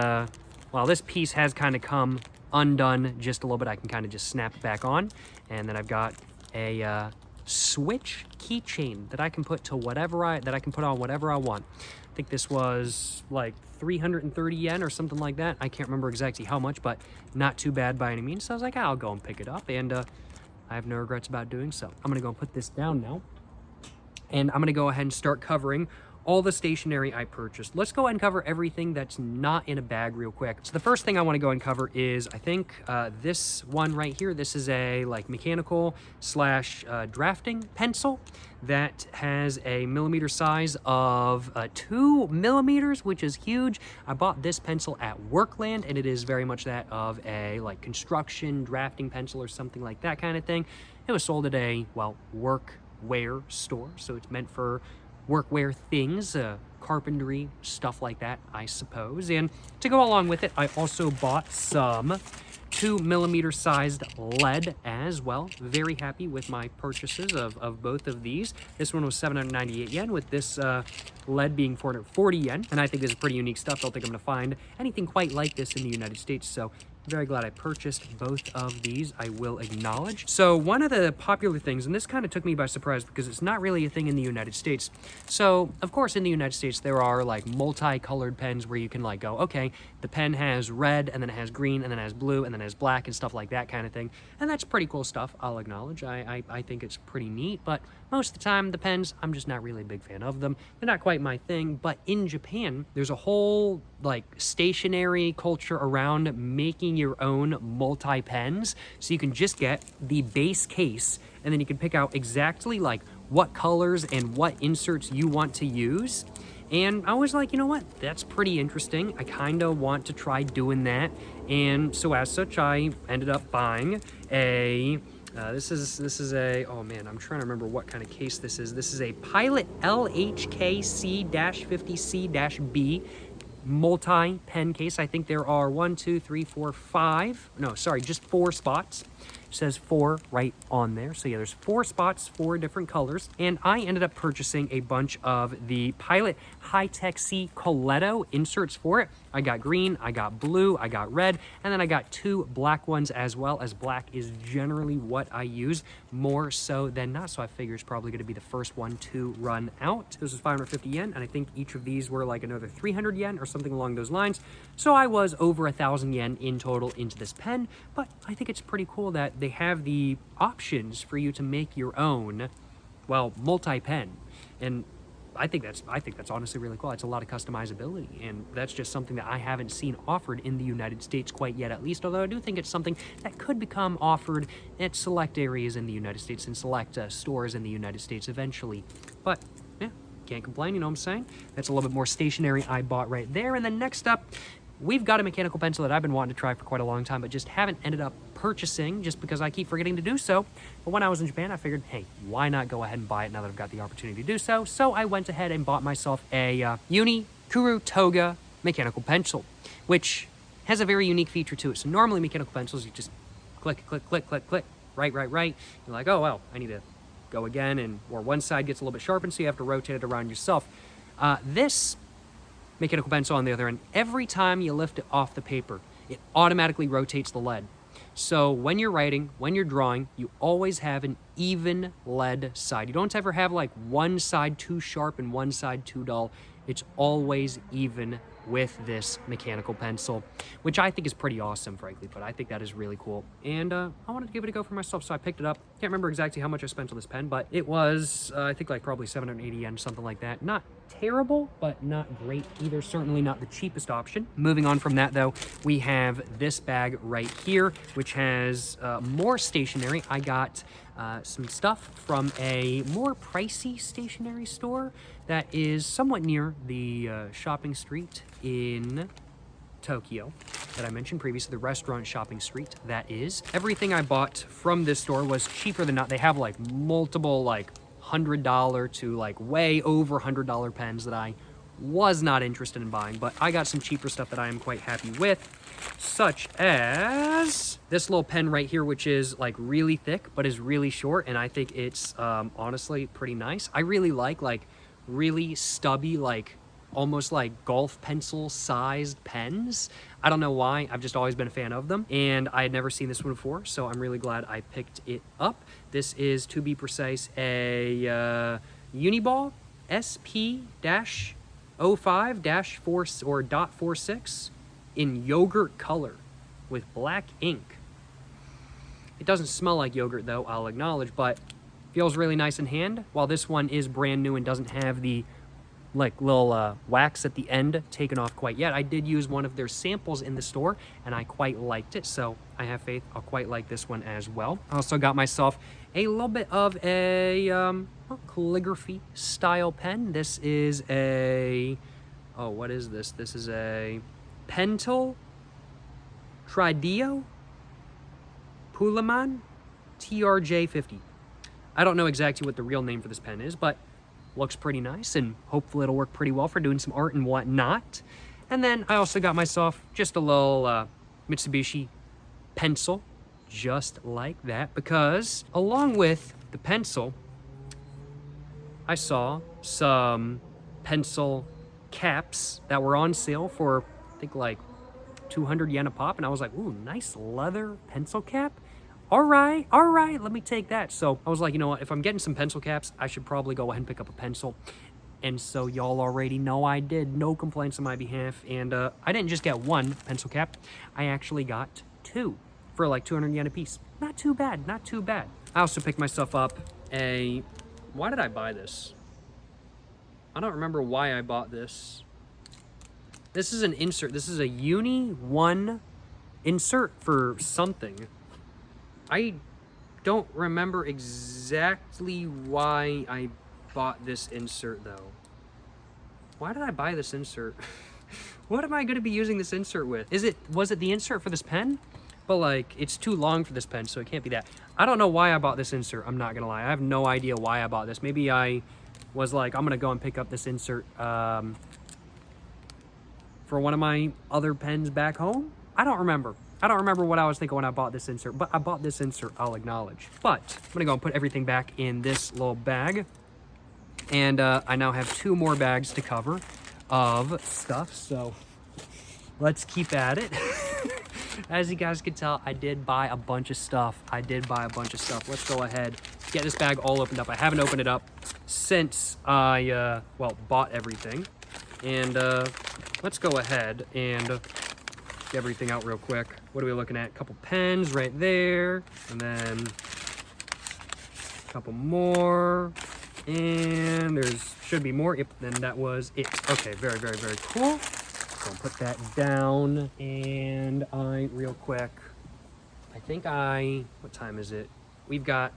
well, this piece has kind of come undone just a little bit. I can kind of just snap it back on. And then I've got a switch keychain that I can put to that I can put on whatever I want. I think this was like 330 yen or something like that. I can't remember exactly how much, but not too bad by any means. So I was like, I'll go and pick it up, and I have no regrets about doing so. I'm gonna go and put this down now, and I'm gonna go ahead and start covering all the stationery I purchased. Let's go ahead and cover everything that's not in a bag real quick. So the first thing I want to go and cover is, I think this one right here. This is a like mechanical slash drafting pencil that has a millimeter size of 2 millimeters, which is huge. I bought this pencil at Workland, and it is very much that of a like construction drafting pencil or something like that kind of thing. It was sold at a, well, workwear store, so it's meant for workwear things, carpentry, stuff like that, I suppose. And to go along with it, I also bought some 2 millimeter sized lead as well. Very happy with my purchases of both of these. This one was 798 yen, with this lead being 440 yen. And I think this is pretty unique stuff. I don't think I'm gonna find anything quite like this in the United States. So very glad I purchased both of these, I will acknowledge. So one of the popular things, and this kind of took me by surprise because it's not really a thing in the United States. So of course in the United States there are like multicolored pens where you can like go, okay, the pen has red, and then it has green, and then it has blue, and then it has black, and stuff like that kind of thing. And that's pretty cool stuff, I'll acknowledge. I think it's pretty neat, but most of the time the pens, I'm just not really a big fan of them. They're not quite my thing. But in Japan, there's a whole like stationary culture around making your own multi-pens. So you can just get the base case, and then you can pick out exactly like what colors and what inserts you want to use. And I was like, you know what, that's pretty interesting. I kind of want to try doing that. And so as such, I ended up buying a this is a, oh man, I'm trying to remember what kind of case this is. This is a Pilot LHKC-50C-B multi-pen case. I think there are 1, 2, 3, 4, 5. No, sorry, just 4 spots. It says 4 right on there. So yeah, there's 4 spots, 4 different colors. And I ended up purchasing a bunch of the Pilot High-Tech C Coletto inserts for it. I got green, I got blue, I got red, and then I got 2 black ones as well, as black is generally what I use more so than not. So I figure it's probably going to be the first one to run out. This was 550 yen, and I think each of these were like another 300 yen or something along those lines. So I was over 1,000 yen in total into this pen, but I think it's pretty cool that they have the options for you to make your own, well, multi-pen. And I think that's honestly really cool. It's a lot of customizability, and that's just something that I haven't seen offered in the United States quite yet, at least, although I do think it's something that could become offered at select areas in the United States and select stores in the United States eventually. But yeah, can't complain, you know what I'm saying? That's a little bit more stationery I bought right there. And then next up, we've got a mechanical pencil that I've been wanting to try for quite a long time, but just haven't ended up purchasing just because I keep forgetting to do so. But when I was in Japan, I figured, hey, why not go ahead and buy it now that I've got the opportunity to do so? So I went ahead and bought myself a Uni Kuru Toga mechanical pencil, which has a very unique feature to it. So normally mechanical pencils, you just click, click, click, click, click, right. You're like, oh, well, I need to go again, and or one side gets a little bit sharpened, so you have to rotate it around yourself. This mechanical pencil on the other end, every time you lift it off the paper, it automatically rotates the lead. So when you're writing, when you're drawing, you always have an even lead side. You don't ever have like one side too sharp and one side too dull. It's always even with this mechanical pencil, which I think is pretty awesome, frankly, but I think that is really cool. And I wanted to give it a go for myself, so I picked it up. Can't remember exactly how much I spent on this pen, but it was, I think, like probably 780 yen, something like that. Not terrible, but not great either. Certainly not the cheapest option. Moving on from that, though, we have this bag right here, which has more stationery. I got some stuff from a more pricey stationery store that is somewhat near the shopping street in Tokyo that I mentioned previously, the restaurant shopping street, that is. Everything I bought from this store was cheaper than not. They have like multiple like $100 to like way over $100 pens that I was not interested in buying, but I got some cheaper stuff that I am quite happy with, such as this little pen right here, which is like really thick but is really short, and I think it's honestly pretty nice. I really like really stubby, like almost like golf pencil sized pens. I don't know why, I've just always been a fan of them, and I had never seen this one before, so I'm really glad I picked it up. This is, to be precise, a Uniball SP-05-4 or .46 in yogurt color with black ink. It doesn't smell like yogurt though, I'll acknowledge, but feels really nice in hand. While this one is brand new and doesn't have the like little wax at the end taken off quite yet, I did use one of their samples in the store and I quite liked it, so I have faith I'll quite like this one as well. I also got myself a little bit of a calligraphy style pen. This is a, oh, what is this? This is a Pentel Trideo Pullman TRJ50. I don't know exactly what the real name for this pen is, but looks pretty nice, and hopefully it'll work pretty well for doing some art and whatnot. And then I also got myself just a little Mitsubishi pencil, just like that, because along with the pencil, I saw some pencil caps that were on sale for, I think, like 200 yen a pop, and I was like, ooh, nice leather pencil cap. All right, let me take that. So I was like, you know what, if I'm getting some pencil caps, I should probably go ahead and pick up a pencil. And so y'all already know I did. No complaints on my behalf. And I didn't just get one pencil cap. I actually got two for like 200 yen a piece. Not too bad, not too bad. I also picked myself up a, why did I buy this? I don't remember why I bought this. This is an insert. This is a Uni 1 insert for something. I don't remember exactly why I bought this insert though. Why did I buy this insert? What am I going to be using this insert with? Was it the insert for this pen? But like, it's too long for this pen, so it can't be that. I don't know why I bought this insert, I'm not gonna lie. I have no idea why I bought this. Maybe I was like, I'm gonna go and pick up this insert for one of my other pens back home. I don't remember what I was thinking when I bought this insert, but I bought this insert, I'll acknowledge. But I'm gonna go and put everything back in this little bag. And I now have 2 more bags to cover of stuff, so let's keep at it. As you guys can tell, I did buy a bunch of stuff. Let's go ahead, get this bag all opened up. I haven't opened it up since I, bought everything. And let's go ahead and get everything out real quick. What are we looking at? A couple pens right there, and then a couple more, and there's should be more. Yep, then that was it. Okay, very, very, very cool. So I'll put that down, and real quick, what time is it? We've got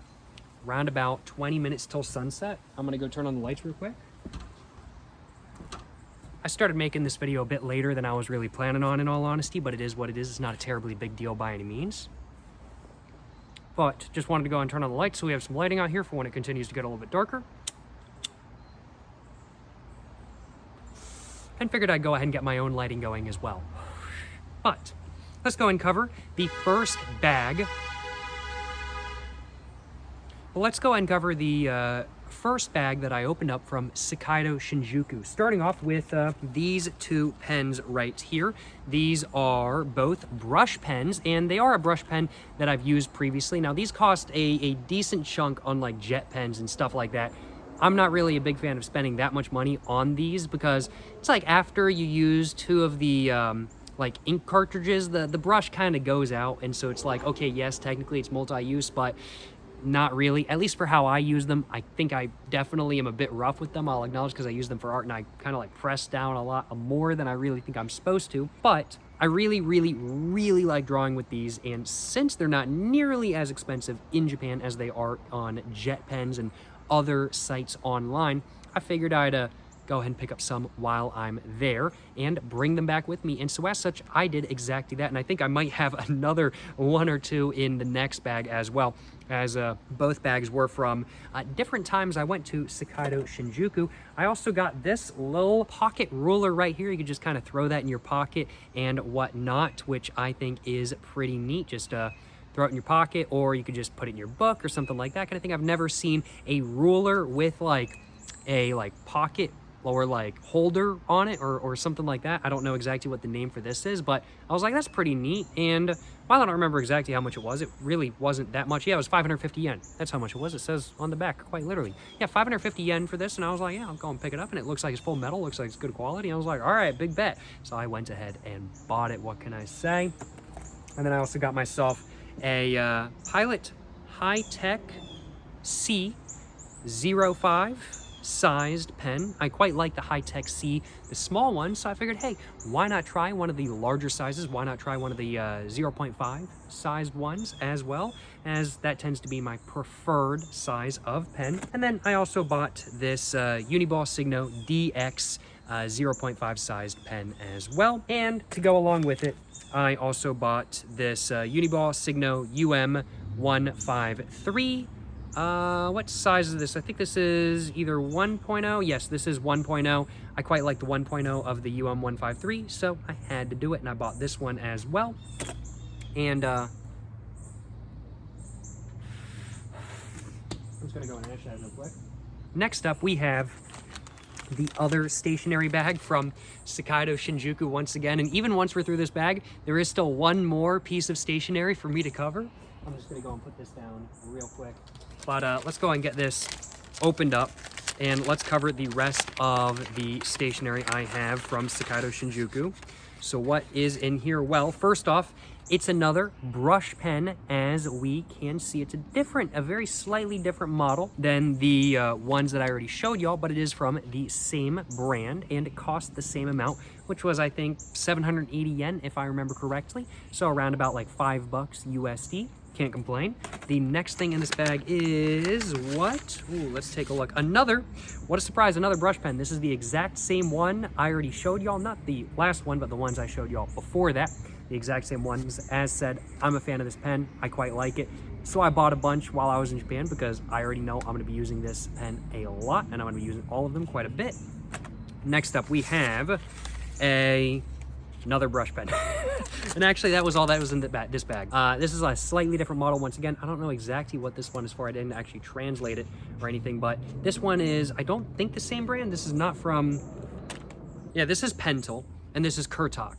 round about 20 minutes till sunset. I'm gonna go turn on the lights real quick. I started making this video a bit later than I was really planning on, in all honesty, but it is what it is. It's not a terribly big deal by any means. But just wanted to go and turn on the lights so we have some lighting out here for when it continues to get a little bit darker. And figured I'd go ahead and get my own lighting going as well. But let's go and cover the first bag Well, let's go and cover the first bag that I opened up from Sakaido Shinjuku. Starting off with these two pens right here. These are both brush pens, and they are a brush pen that I've used previously. Now, these cost a decent chunk on like jet pens and stuff like that. I'm not really a big fan of spending that much money on these because it's like after you use two of the like ink cartridges, the brush kind of goes out, and so it's like, okay, yes, technically it's multi-use, but not really, at least for how I use them. I think I definitely am a bit rough with them, I'll acknowledge, because I use them for art and I kind of like press down a lot more than I really think I'm supposed to. But I really like drawing with these, and since they're not nearly as expensive in Japan as they are on jet pens and other sites online, I figured I'd go ahead and pick up some while I'm there and bring them back with me. And so as such, I did exactly that. And I think I might have another one or two in the next bag as well, as both bags were from different times I went to Sakaido Shinjuku. I also got this little pocket ruler right here. You could just kind of throw that in your pocket and whatnot, which I think is pretty neat. Just throw it in your pocket, or you could just put it in your book or something like that kind of thing. I've never seen a ruler with like a pocket or like holder on it or something like that. I don't know exactly what the name for this is, but I was like, that's pretty neat. And while I don't remember exactly how much it was, it really wasn't that much. Yeah, it was 550 yen. That's how much it was. It says on the back, quite literally. Yeah, 550 yen for this. And I was like, yeah, I'll go and pick it up. And it looks like it's full metal, looks like it's good quality. I was like, all right, big bet. So I went ahead and bought it. What can I say? And then I also got myself a Pilot High-Tech C05 sized pen. I quite like the High-Tech C, the small one, so I figured, hey, why not try one of the larger sizes? Why not try one of the 0.5 sized ones as well, as that tends to be my preferred size of pen. And then I also bought this Uniball Signo DX 0.5 sized pen as well. And to go along with it, I also bought this Uniball Signo UM153. What size is this? I think this is either 1.0. Yes, this is 1.0. I quite like the 1.0 of the UM153, so I had to do it, and I bought this one as well. And I'm just gonna go and finish that real quick. Next up, we have the other stationery bag from Sakaido Shinjuku once again. And even once we're through this bag, there is still one more piece of stationery for me to cover. I'm just gonna go and put this down real quick. But let's go and get this opened up, and let's cover the rest of the stationery I have from Sakaido Shinjuku. So what is in here? Well, first off, it's another brush pen. As we can see, it's a very slightly different model than the ones that I already showed y'all, but it is from the same brand, and it cost the same amount, which was, I think, 780 yen, if I remember correctly. So around about like $5 USD. Can't complain. The next thing in this bag is what? Ooh, let's take a look. What a surprise, another brush pen. This is the exact same one I already showed y'all. Not the last one, but the ones I showed y'all before that. The exact same ones. As said, I'm a fan of this pen. I quite like it. So I bought a bunch while I was in Japan because I already know I'm going to be using this pen a lot, and I'm going to be using all of them quite a bit. Next up, we have another brush pen. And actually, that was all that was in this bag. This is a slightly different model once again. I don't know exactly what this one is for. I didn't actually translate it or anything, but this one is, I don't think, the same brand. This is not from, yeah, this is Pentel, and this is Kurtak.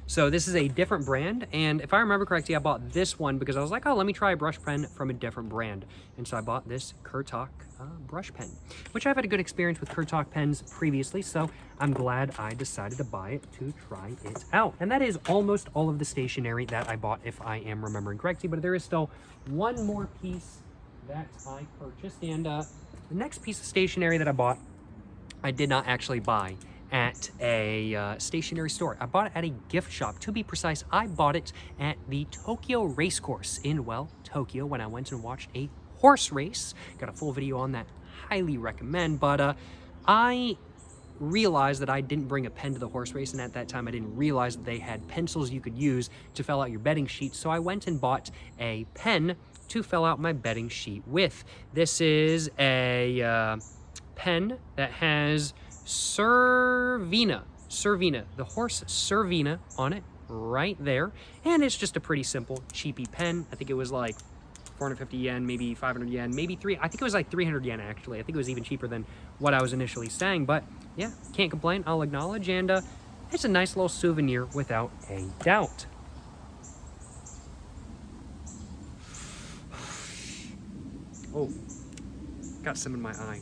So this is a different brand, and if I remember correctly, I bought this one because I was like, oh, let me try a brush pen from a different brand. And so I bought this Kurtak brush pen, which I've had a good experience with Kurtak pens previously, so I'm glad I decided to buy it to try it out. And that is almost all of the stationery that I bought, if I am remembering correctly, but there is still one more piece that I purchased, and the next piece of stationery that I bought, I did not actually buy at a stationery store. I bought it at a gift shop. To be precise, I bought it at the Tokyo Racecourse in, well, Tokyo, when I went and watched a horse race. Got a full video on that, highly recommend. But I realized that I didn't bring a pen to the horse race, and at that time I didn't realize that they had pencils you could use to fill out your betting sheet. So I went and bought a pen to fill out my betting sheet with. This is a pen that has Cervina, the horse Cervina on it right there, and it's just a pretty simple cheapy pen. I think it was like 450 yen, maybe 500 yen, maybe I think it was like 300 yen actually. I think it was even cheaper than what I was initially saying, but yeah, can't complain, I'll acknowledge, and it's a nice little souvenir without a doubt. Oh, got some in my eye.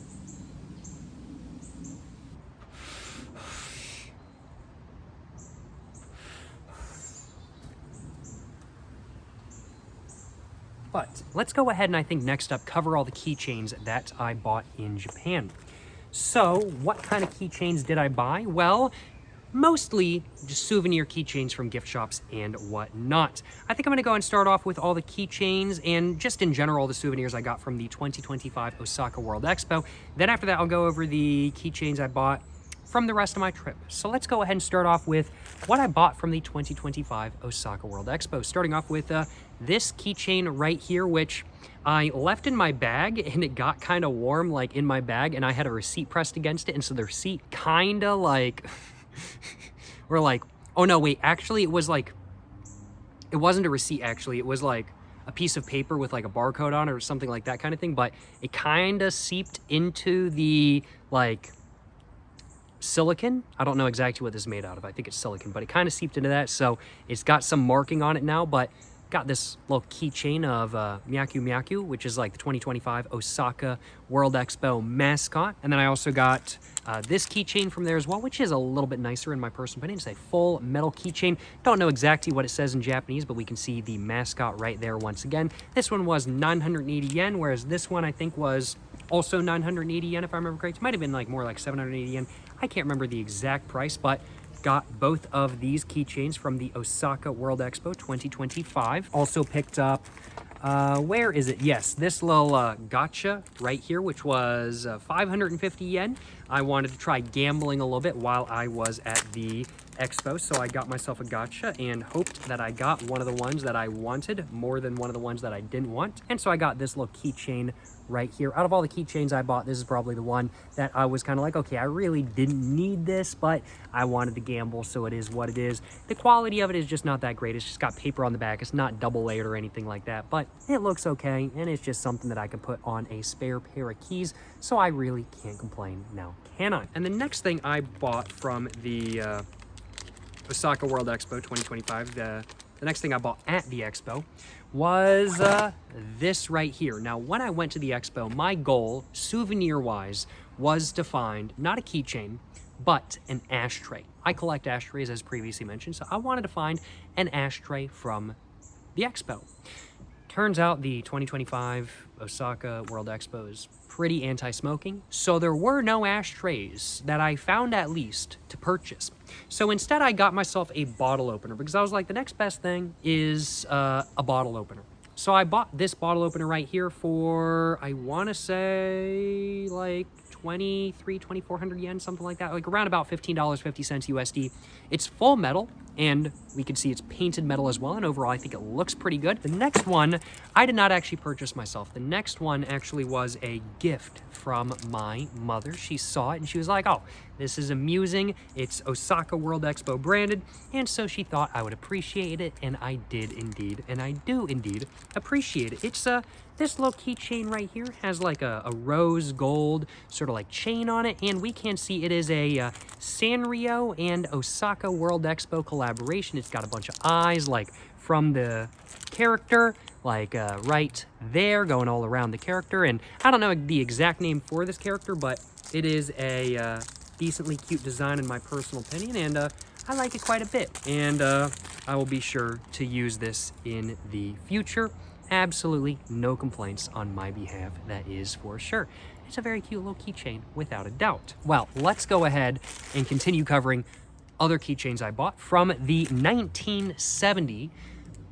But let's go ahead and I think next up cover all the keychains that I bought in Japan. So what kind of keychains did I buy? Well, mostly just souvenir keychains from gift shops and whatnot. I think I'm gonna go and start off with all the keychains and just in general the souvenirs I got from the 2025 Osaka World Expo. Then after that, I'll go over the keychains I bought from the rest of my trip. So let's go ahead and start off with what I bought from the 2025 Osaka World Expo. Starting off with this keychain right here, which I left in my bag and it got kind of warm like in my bag and I had a receipt pressed against it. And so the receipt kind of like, we're like, oh no, wait, actually it was like, it wasn't a receipt actually. It was like a piece of paper with like a barcode on it or something like that kind of thing. But it kind of seeped into the like, silicon. I don't know exactly what this is made out of. I think it's silicon, but it kind of seeped into that. So it's got some marking on it now, but got this little keychain of Myaku Myaku, which is like the 2025 Osaka World Expo mascot. And then I also got this keychain from there as well, which is a little bit nicer in my personal opinion. It's a full metal keychain. Don't know exactly what it says in Japanese, but we can see the mascot right there once again. This one was 980 yen, whereas this one I think was also 980 yen if I remember correct. It might have been like more like 780 yen. I can't remember the exact price, but got both of these keychains from the Osaka World Expo 2025. Also picked up, where is it? Yes, this little gacha right here, which was 550 yen. I wanted to try gambling a little bit while I was at the expo, so I got myself a gacha and hoped that I got one of the ones that I wanted more than one of the ones that I didn't want. And so I got this little keychain right here. Out of all the keychains I bought, this is probably the one that I was kind of like, okay, I really didn't need this, but I wanted to gamble, so it is what it is. The quality of it is just not that great. It's just got paper on the back. It's not double layered or anything like that, but it looks okay, and it's just something that I can put on a spare pair of keys, so I really can't complain now, can I? And the next thing I bought from the Osaka World Expo 2025, the next thing I bought at the expo was this right here. Now, when I went to the expo, my goal, souvenir-wise, was to find not a keychain, but an ashtray. I collect ashtrays, as previously mentioned, so I wanted to find an ashtray from the expo. Turns out the 2025 Osaka World Expo is pretty anti-smoking, so there were no ashtrays that I found at least to purchase. So instead I got myself a bottle opener because I was like, the next best thing is a bottle opener. So I bought this bottle opener right here for, I want to say like 2,400 yen, something like that, like around about $15.50 USD. It's full metal, and we can see it's painted metal as well, and overall I think it looks pretty good. The next one I did not actually purchase myself. The next one actually was a gift from my mother. She saw it and she was like, oh, this is amusing. It's Osaka World Expo branded, and so she thought I would appreciate it, and I did indeed, and I do indeed appreciate it. It's this little keychain right here has like a rose gold sort of like chain on it, and we can see it is a Sanrio and Osaka World Expo collaboration. It's got a bunch of eyes like from the character, like right there going all around the character, and I don't know the exact name for this character, but it is a decently cute design in my personal opinion, and I like it quite a bit, and I will be sure to use this in the future. Absolutely no complaints on my behalf, that is for sure. It's a very cute little keychain, without a doubt. Well, let's go ahead and continue covering other keychains I bought from the 1970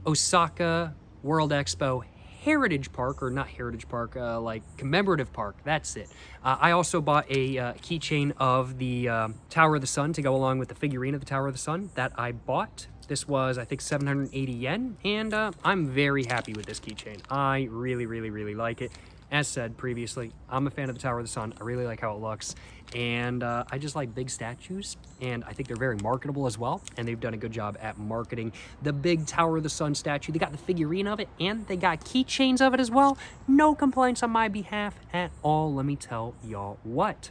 Osaka World Expo Heritage Park, or not Heritage Park, like commemorative park, that's it. I also bought a keychain of the Tower of the Sun to go along with the figurine of the Tower of the Sun that I bought. This was, I think, 780 yen, and I'm very happy with this keychain. I really, really, really like it, as said previously, I'm a fan of the Tower of the Sun. I really like how it looks. And I just like big statues, and I think they're very marketable as well. And they've done a good job at marketing the big Tower of the Sun statue. They got the figurine of it, and they got keychains of it as well. No complaints on my behalf at all, let me tell y'all what.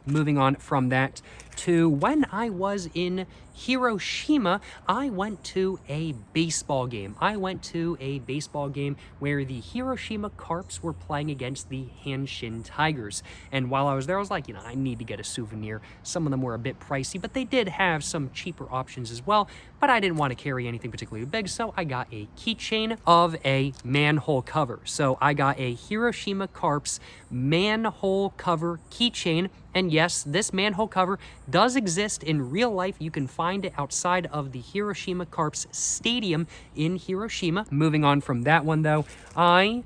Moving on from that to when I was in Hiroshima, I went to a baseball game. I went to a baseball game where the Hiroshima Carps were playing against the Hanshin Tigers. And while I was there, I was like, I need to get a souvenir. Some of them were a bit pricey, but they did have some cheaper options as well. But I didn't want to carry anything particularly big, so I got a keychain of a manhole cover. So I got a Hiroshima Carps manhole cover keychain. And yes, this manhole cover does exist in real life. You can find it outside of the Hiroshima Carps Stadium in Hiroshima. Moving on from that one though, I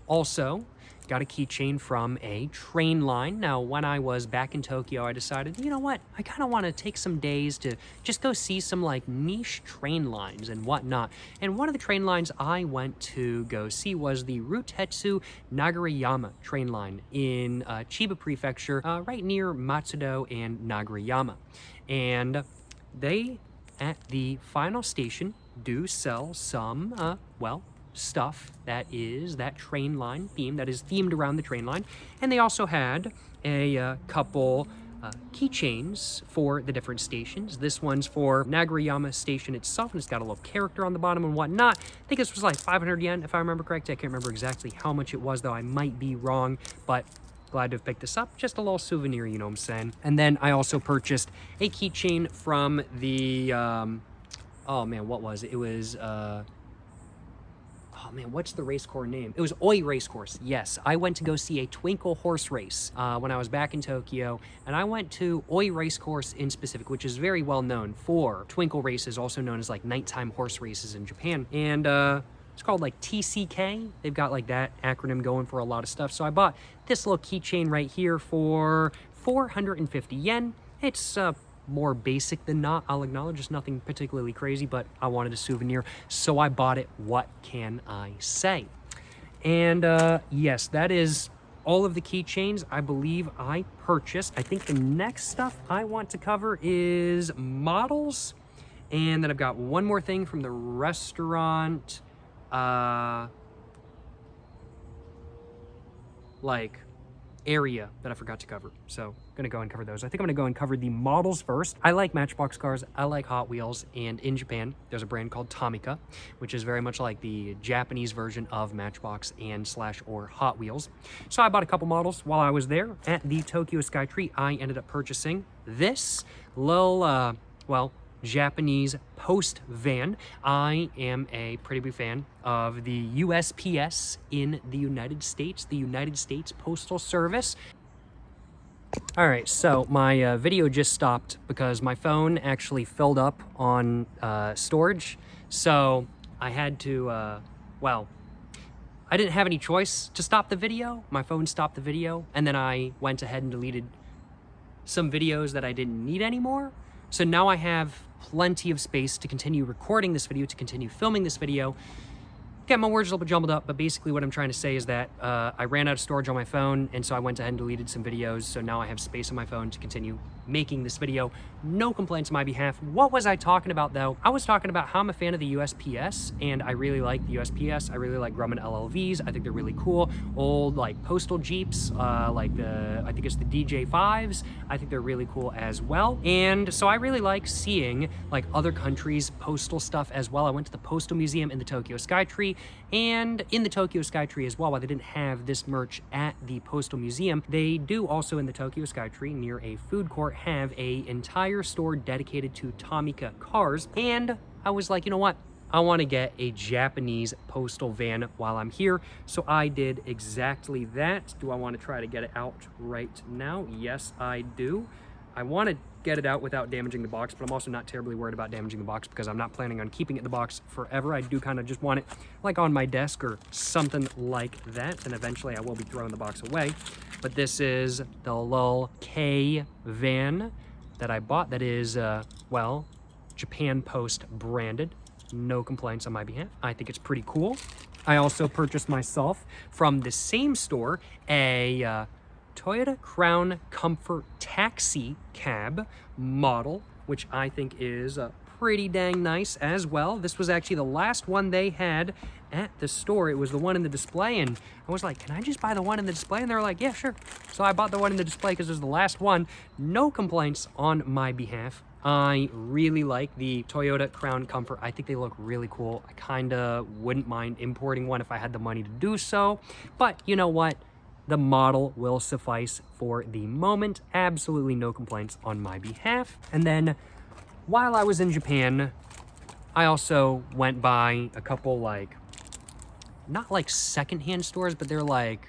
also got a keychain from a train line. Now, when I was back in Tokyo, I decided, you know what? I kind of want to take some days to just go see some like niche train lines and whatnot. And one of the train lines I went to go see was the Rutetsu Nagareyama train line in Chiba Prefecture, right near Matsudo and Nagareyama. And they, at the final station, do sell some, stuff that is that train line theme, that is themed around the train line. And they also had a couple keychains for the different stations. This one's for Nagareyama station itself, and it's got a little character on the bottom and whatnot. I think this was like 500 yen, if I remember correctly. I can't remember exactly how much it was, though. I might be wrong, but glad to have picked this up. Just a little souvenir, you know what I'm saying? And then I also purchased a keychain from the, oh man, what was it? It was, oh man, what's the race course name? It was Oi Racecourse. Yes, I went to go see a Twinkle horse race when I was back in Tokyo, and I went to Oi Racecourse in specific, which is very well known for Twinkle races, also known as like nighttime horse races in Japan. And it's called like TCK. They've got like that acronym going for a lot of stuff. So I bought this little keychain right here for 450 yen. It's more basic than not, I'll acknowledge. It's nothing particularly crazy, but I wanted a souvenir, so I bought it. What can I say? And yes, that is all of the keychains I believe I purchased. I think the next stuff I want to cover is models. And then I've got one more thing from the restaurant, like area that I forgot to cover. So I'm gonna go and cover those. I think I'm gonna go and cover the models first. I like Matchbox cars, I like Hot Wheels, and in Japan, there's a brand called Tomica, which is very much like the Japanese version of Matchbox and or Hot Wheels. So I bought a couple models while I was there at the Tokyo Skytree. I ended up purchasing this little, Japanese post van. I am a pretty big fan of the USPS in the United States, the United States Postal Service. All right, so my video just stopped because my phone actually filled up on storage. So I had to, I didn't have any choice to stop the video. My phone stopped the video, and then I went ahead and deleted some videos that I didn't need anymore. So now I have plenty of space to continue recording this video, to continue filming this video. Again, my words are a little bit jumbled up, but basically what I'm trying to say is that I ran out of storage on my phone, and so I went ahead and deleted some videos, so now I have space on my phone to continue making this video. No complaints on my behalf. What was I talking about, though? I was talking about how I'm a fan of the USPS, and I really like the USPS. I really like Grumman LLVs. I think they're really cool. Old, like, postal Jeeps, like I think it's the DJ5s. I think they're really cool as well. And so I really like seeing, like, other countries' postal stuff as well. I went to the Postal Museum in the Tokyo Skytree, and in the Tokyo Skytree as well, while they didn't have this merch at the Postal Museum, they do also in the Tokyo Skytree near a food court have a entire store dedicated to Tomica cars. And I was like, you know what? I want to get a Japanese postal van while I'm here. So I did exactly that. Do I want to try to get it out right now? Yes, I do. I want to get it out without damaging the box, but I'm also not terribly worried about damaging the box because I'm not planning on keeping it in the box forever. I do kind of just want it like on my desk or something like that, and eventually I will be throwing the box away. But this is the Lull K van that I bought that is, Japan Post branded. No complaints on my behalf. I think it's pretty cool. I also purchased myself from the same store a Toyota Crown Comfort Taxi Cab model, which I think is pretty dang nice as well. This was actually the last one they had at the store. It was the one in the display, and I was like, can I just buy the one in the display? And they were like, yeah, sure. So I bought the one in the display because it was the last one. No complaints on my behalf. I really like the Toyota Crown Comfort. I think they look really cool. I kind of wouldn't mind importing one if I had the money to do so. But you know what? The model will suffice for the moment. Absolutely no complaints on my behalf. And then while I was in Japan, I also went by a couple not like secondhand stores, but they're like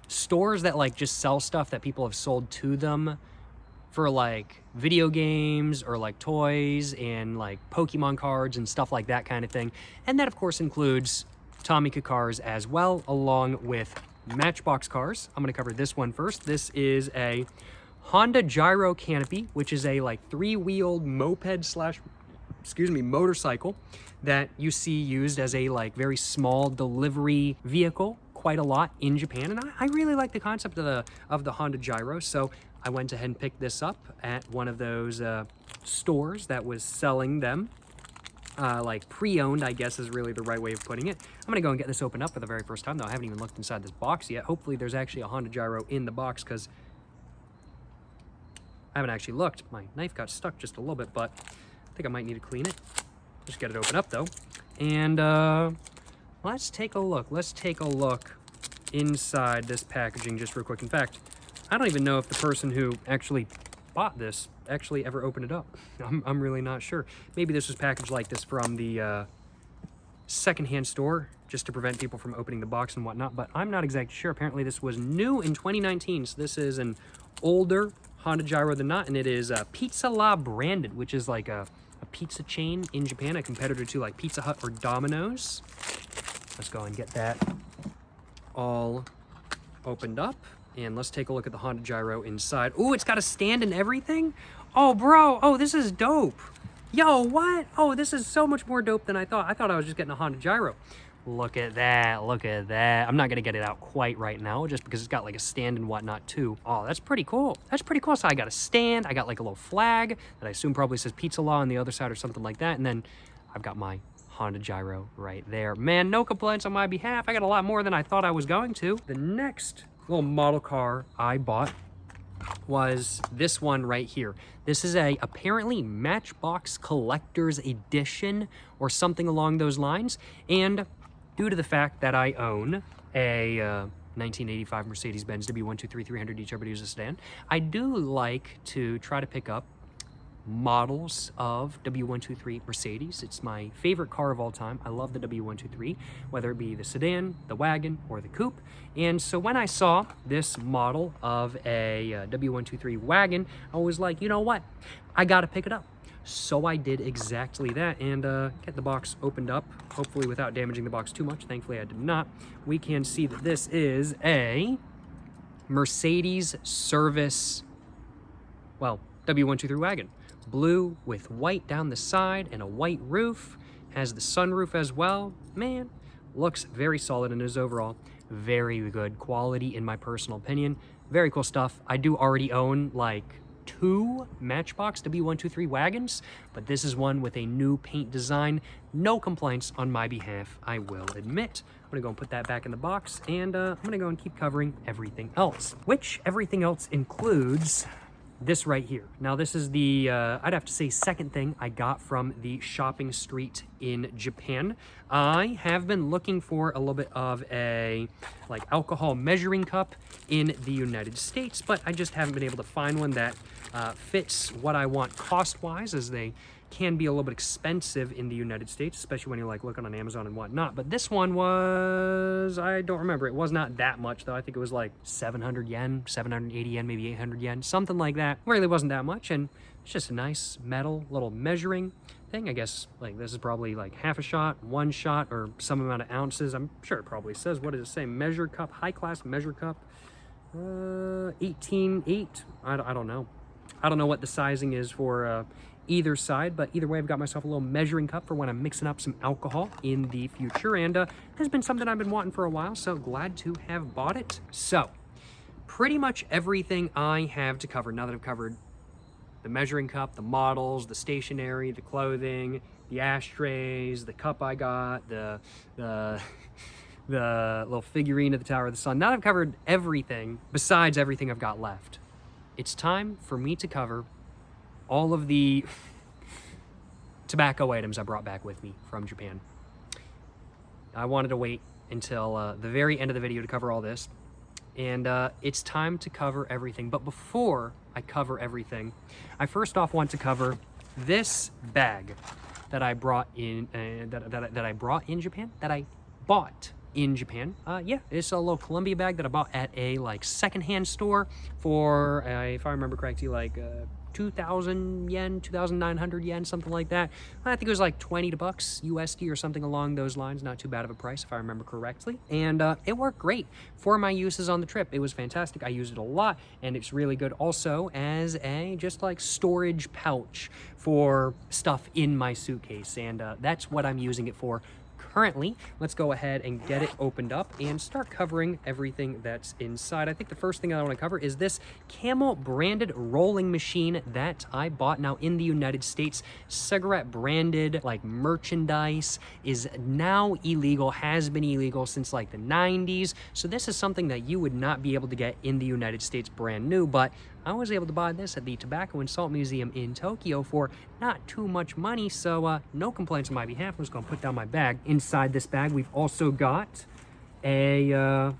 stores that like just sell stuff that people have sold to them for like video games or like toys and like Pokemon cards and stuff like that kind of thing. And that of course includes Tomica cars as well, along with Matchbox cars. I'm gonna cover this one first. This is a Honda Gyro Canopy, which is a like 3-wheeled moped slash, motorcycle that you see used as a like very small delivery vehicle quite a lot in Japan. And I really like the concept of the Honda Gyro. So I went ahead and picked this up at one of those stores that was selling them. Like pre-owned, I guess is really the right way of putting it. I'm gonna go and get this opened up for the very first time, though. I haven't even looked inside this box yet. Hopefully there's actually a Honda Gyro in the box, because I haven't actually looked. My knife got stuck just a little bit, but I think I might need to clean it. Just get it open up though. And let's take a look. Let's take a look inside this packaging just real quick. In fact, I don't even know if the person who actually bought this actually ever opened it up. I'm really not sure. Maybe this was packaged like this from the secondhand store just to prevent people from opening the box and whatnot, but I'm not exactly sure. Apparently this was new in 2019, so this is an older Honda Gyro than not, and it is Pizza La branded, which is like a pizza chain in Japan, a competitor to like Pizza Hut or Domino's. Let's go and get that all opened up, and let's take a look at the Honda Gyro inside. Ooh, it's got a stand and everything? Oh, bro, oh, this is dope. Yo, what? Oh, this is so much more dope than I thought. I thought I was just getting a Honda Gyro. Look at that, look at that. I'm not gonna get it out quite right now just because it's got like a stand and whatnot too. Oh, that's pretty cool. That's pretty cool. So I got a stand, I got like a little flag that I assume probably says Pizza La on the other side or something like that. And then I've got my Honda Gyro right there. Man, no complaints on my behalf. I got a lot more than I thought I was going to. The next little model car I bought was this one right here. This is a apparently Matchbox Collector's Edition or something along those lines. And due to the fact that I own a 1985 Mercedes-Benz W123 300D Turbo Diesel sedan, I do like to try to pick up models of W123 Mercedes. It's my favorite car of all time. I love the W123, whether it be the sedan, the wagon, or the coupe. And so when I saw this model of a W123 wagon, I was like, you know what? I gotta pick it up. So I did exactly that, and get the box opened up, hopefully without damaging the box too much. Thankfully I did not. We can see that this is a Mercedes service, well, W123 wagon. Blue with white down the side and a white roof. Has the sunroof as well. Man, looks very solid and is overall very good quality in my personal opinion. Very cool stuff. I do already own like 2 Matchbox W123 wagons, but this is one with a new paint design. No complaints on my behalf, I will admit. I'm gonna go and put that back in the box, and I'm gonna go and keep covering everything else, which everything else includes this right here. Now this is the, I'd have to say second thing I got from the shopping street in Japan. I have been looking for a little bit of a like alcohol measuring cup in the United States, but I just haven't been able to find one that fits what I want cost-wise, as they can be a little bit expensive in the United States, especially when you're like looking on Amazon and whatnot. But this one was, I don't remember, it was not that much though. I think it was like 700 yen, 780 yen, maybe 800 yen, something like that. Really wasn't that much, and it's just a nice metal little measuring thing. I guess like this is probably like half a shot, 1 shot, or some amount of ounces. I'm sure it probably says, what does it say? Measure cup, high class measure cup, 18.8. I don't know. I don't know what the sizing is for either side, but either way, I've got myself a little measuring cup for when I'm mixing up some alcohol in the future, and has been something I've been wanting for a while, so glad to have bought it. So, pretty much everything I have to cover, now that I've covered the measuring cup, the models, the stationery, the clothing, the ashtrays, the cup I got, the little figurine of the Tower of the Sun. Now that I've covered everything besides everything I've got left, it's time for me to cover all of the tobacco items I brought back with me from Japan. I wanted to wait until the very end of the video to cover all this, and it's time to cover everything. But before I cover everything, I first off want to cover this bag that I brought in, that I brought in Japan, that I bought in Japan. Yeah, it's a little Columbia bag that I bought at a secondhand store for, if I remember correctly, 2,000 yen, 2,900 yen, something like that. I think it was like 20 bucks USD or something along those lines. Not too bad of a price if I remember correctly. And it worked great for my uses on the trip. It was fantastic. I used it a lot, and it's really good also as a just storage pouch for stuff in my suitcase. And that's what I'm using it for currently. Let's go ahead and get it opened up and start covering everything that's inside. I think the first thing I want to cover is this Camel branded rolling machine that I bought. Now in the United States, cigarette branded merchandise is now illegal, has been illegal since the 90s. So this is something that you would not be able to get in the United States brand new, but I was able to buy this at the Tobacco and Salt Museum in Tokyo for not too much money, so no complaints on my behalf. I'm just gonna put down my bag. Inside this bag, we've also got a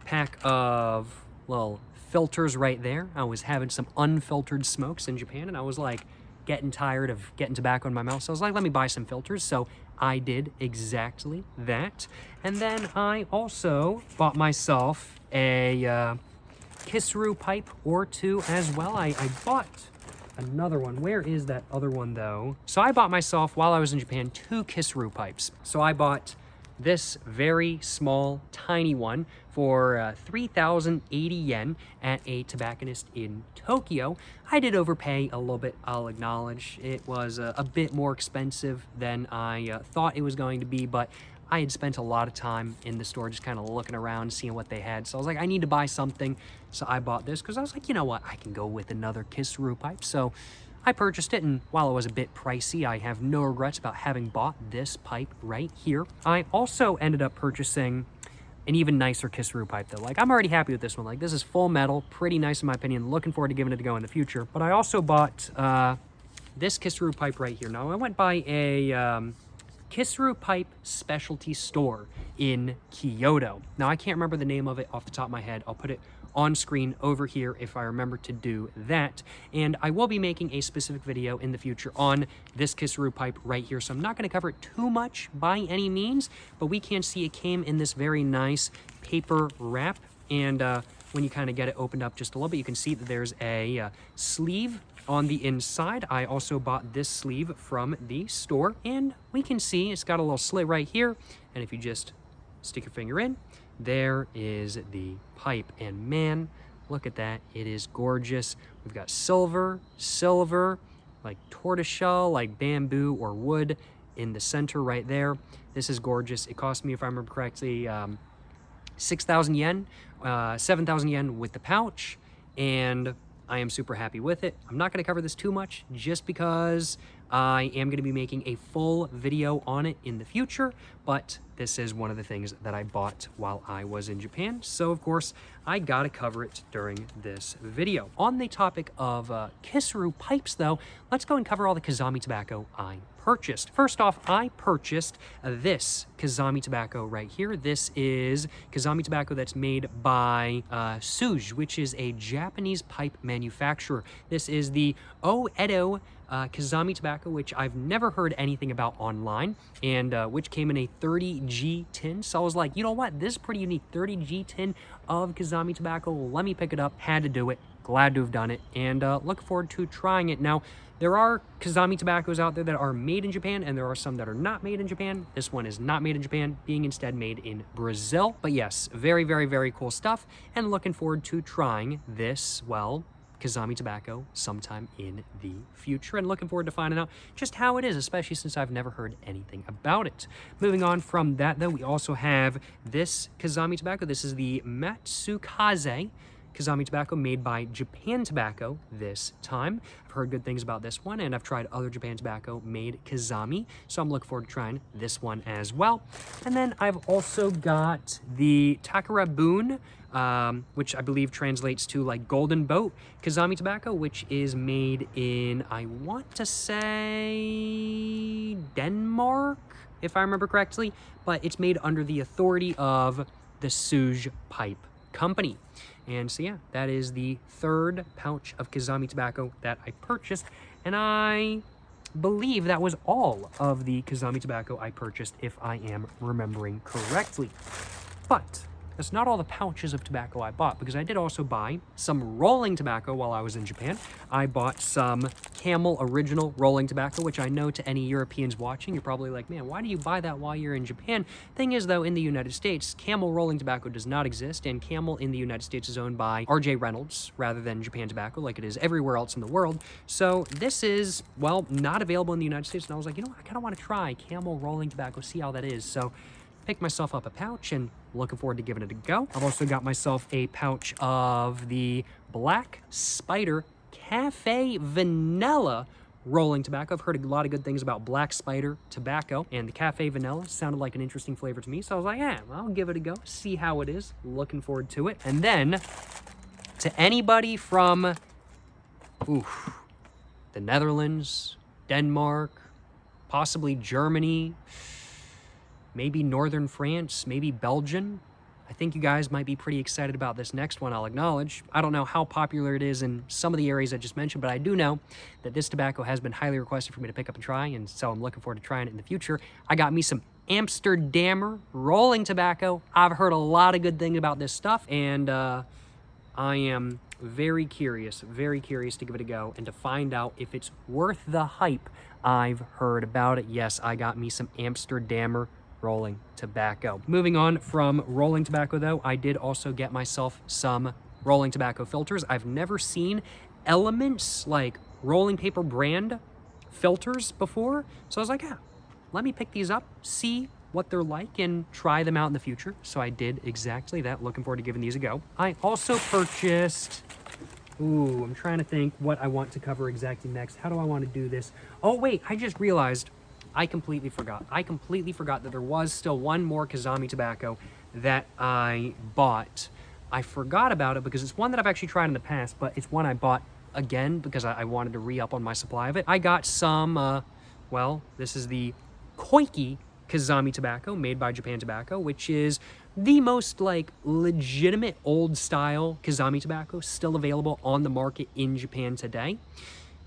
pack of little filters right there. I was having some unfiltered smokes in Japan, and I was getting tired of getting tobacco in my mouth, so I was like, let me buy some filters. So I did exactly that. And then I also bought myself a Kisru pipe or two as well. I bought another one. Where is that other one though? So I bought myself, while I was in Japan, 2 Kisru pipes. So I bought this very small, tiny one for 3,080 yen at a tobacconist in Tokyo. I did overpay a little bit, I'll acknowledge. It was a bit more expensive than I thought it was going to be, but I had spent a lot of time in the store just kind of looking around, seeing what they had. So I was like, I need to buy something. So I bought this because I was like, you know what? I can go with another Kisru pipe. So I purchased it, and while it was a bit pricey, I have no regrets about having bought this pipe right here. I also ended up purchasing an even nicer Kisru pipe though. I'm already happy with this one. This is full metal, pretty nice in my opinion. Looking forward to giving it a go in the future. But I also bought this Kisru pipe right here. Now I went by a Kisru pipe specialty store in Kyoto. Now I can't remember the name of it off the top of my head. I'll put it on screen over here if I remember to do that. And I will be making a specific video in the future on this Kisru pipe right here. So I'm not going to cover it too much by any means, but we can see it came in this very nice paper wrap. And when you kind of get it opened up just a little bit, you can see that there's a sleeve on the inside. I also bought this sleeve from the store, and we can see it's got a little slit right here. And if you just stick your finger in, there is the pipe. And man, look at that. It is gorgeous. We've got silver, like tortoiseshell, like bamboo or wood in the center right there. This is gorgeous. It cost me, if I remember correctly, 6,000 yen, 7,000 yen with the pouch, and I am super happy with it. I'm not going to cover this too much just because I am going to be making a full video on it in the future, but this is one of the things that I bought while I was in Japan, so of course I gotta cover it during this video. On the topic of Kisru pipes though, let's go and cover all the Kazami tobacco I purchased. First off, I purchased this Kazami tobacco right here. This is Kazami tobacco that's made by Suge, which is a Japanese pipe manufacturer. This is the Oedo Kazami tobacco, which I've never heard anything about online, and which came in a 30G tin. So I was like, you know what? This is pretty unique. 30G tin of Kazami tobacco. Let me pick it up. Had to do it. Glad to have done it, and look forward to trying it. Now, there are Kazami tobaccos out there that are made in Japan, and there are some that are not made in Japan. This one is not made in Japan, being instead made in Brazil. But yes, very, very, very cool stuff, and looking forward to trying this, well, Kazami tobacco sometime in the future, and looking forward to finding out just how it is, especially since I've never heard anything about it. Moving on from that, though, we also have this Kazami tobacco. This is the Matsukaze Kazami tobacco made by Japan Tobacco this time. I've heard good things about this one, and I've tried other Japan Tobacco made Kazami, so I'm looking forward to trying this one as well. And then I've also got the Takarabun, which I believe translates to like Golden Boat Kazami tobacco, which is made in, I want to say, Denmark, if I remember correctly, but it's made under the authority of the Suge Pipe Company. And so yeah, that is the third pouch of Kazami tobacco that I purchased, and I believe that was all of the Kazami tobacco I purchased, if I am remembering correctly. But that's not all the pouches of tobacco I bought, because I did also buy some rolling tobacco while I was in Japan. I bought some Camel Original rolling tobacco, which I know to any Europeans watching, you're probably like, man, why do you buy that while you're in Japan? Thing is, though, in the United States, Camel rolling tobacco does not exist, and Camel in the United States is owned by R.J. Reynolds rather than Japan Tobacco like it is everywhere else in the world. So this is, well, not available in the United States, and I was like, you know what, I kind of want to try Camel rolling tobacco, see how that is. So picked myself up a pouch and looking forward to giving it a go. I've also got myself a pouch of the Black Spider Cafe Vanilla rolling tobacco. I've heard a lot of good things about Black Spider tobacco, and the Cafe Vanilla sounded like an interesting flavor to me, so I was like, yeah, I'll give it a go, see how it is. Looking forward to it. And then to anybody from the Netherlands, Denmark, possibly Germany, maybe northern France, maybe Belgium, I think you guys might be pretty excited about this next one, I'll acknowledge. I don't know how popular it is in some of the areas I just mentioned, but I do know that this tobacco has been highly requested for me to pick up and try, and so I'm looking forward to trying it in the future. I got me some Amsterdamer rolling tobacco. I've heard a lot of good things about this stuff, and I am very curious to give it a go and to find out if it's worth the hype I've heard about it. Yes, I got me some Amsterdamer rolling tobacco. Moving on from rolling tobacco, though, I did also get myself some rolling tobacco filters. I've never seen Elements, like rolling paper brand filters before, so I was like, yeah, let me pick these up, see what they're like, and try them out in the future. So I did exactly that. Looking forward to giving these a go. I also purchased, I'm trying to think what I want to cover exactly next. How do I want to do this? Oh wait, I just realized I completely forgot that there was still one more Kazami tobacco that I bought. I forgot about it because it's one that I've actually tried in the past, but it's one I bought again because I wanted to re-up on my supply of it. I got some, this is the Koiki Kazami tobacco made by Japan Tobacco, which is the most like legitimate old style Kazami tobacco still available on the market in Japan today.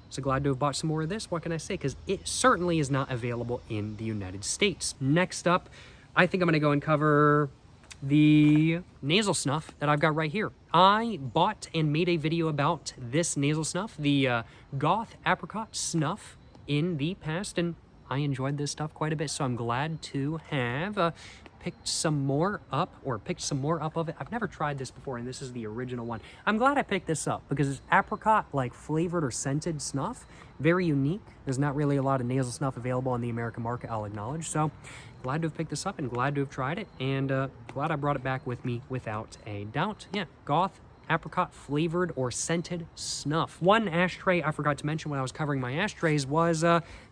So glad to have bought some more of this. What can I say? Because it certainly is not available in the United States. Next up, I think I'm going to go and cover the nasal snuff that I've got right here. I bought and made a video about this nasal snuff, the Goth Apricot Snuff, in the past, and I enjoyed this stuff quite a bit, so I'm glad to have picked some more up of it. I've never tried this before, and this is the original one. I'm glad I picked this up because it's apricot like flavored or scented snuff. Very unique. There's not really a lot of nasal snuff available on the American market, I'll acknowledge. So glad to have picked this up and glad to have tried it, and glad I brought it back with me without a doubt. Yeah, Goth apricot flavored or scented snuff. One ashtray I forgot to mention when I was covering my ashtrays was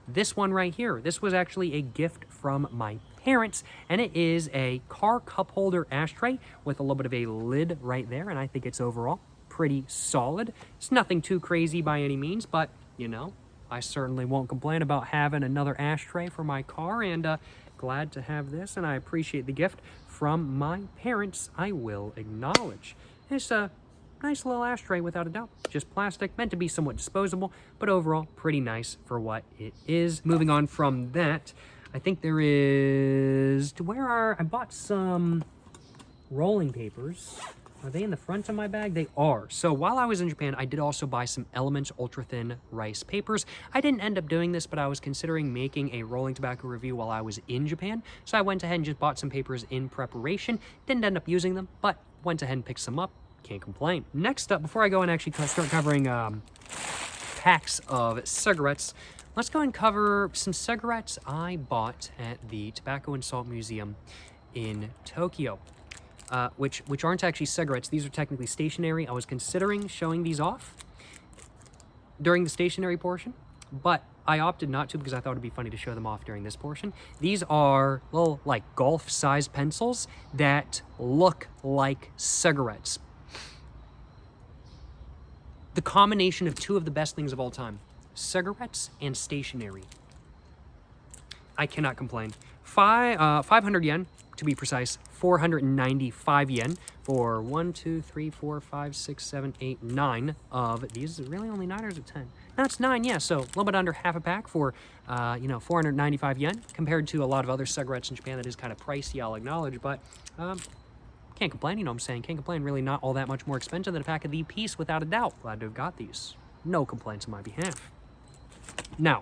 this one right here. This was actually a gift from my parents, and it is a car cup holder ashtray with a little bit of a lid right there, and I think it's overall pretty solid. It's nothing too crazy by any means, but you know, I certainly won't complain about having another ashtray for my car, and glad to have this, and I appreciate the gift from my parents, I will acknowledge. It's a nice little ashtray without a doubt. Just plastic, meant to be somewhat disposable, but overall pretty nice for what it is. Moving on from that, I think there is, I bought some rolling papers. Are they in the front of my bag? They are. So while I was in Japan, I did also buy some Elements Ultra Thin Rice papers. I didn't end up doing this, but I was considering making a rolling tobacco review while I was in Japan. So I went ahead and just bought some papers in preparation. Didn't end up using them, but went ahead and picked some up. can't complain. Next up, before I go and actually start covering packs of cigarettes, let's go and cover some cigarettes I bought at the Tobacco and Salt Museum in Tokyo, which aren't actually cigarettes. These are technically stationery. I was considering showing these off during the stationery portion, but I opted not to because I thought it'd be funny to show them off during this portion. These are little like golf-sized pencils that look like cigarettes. The combination of two of the best things of all time, cigarettes and stationery. I cannot complain. 500 yen, to be precise, 495 yen for 1, 2, 3, 4, 5, 6, 7, 8, 9 of these. Is it really only 9 or is it 10? No, it's 9, yeah. So a little bit under half a pack for, 495 yen compared to a lot of other cigarettes in Japan that is kind of pricey, I'll acknowledge, but can't complain, you know what I'm saying? Can't complain, really not all that much more expensive than a pack of the piece, without a doubt. Glad to have got these. No complaints on my behalf. Now,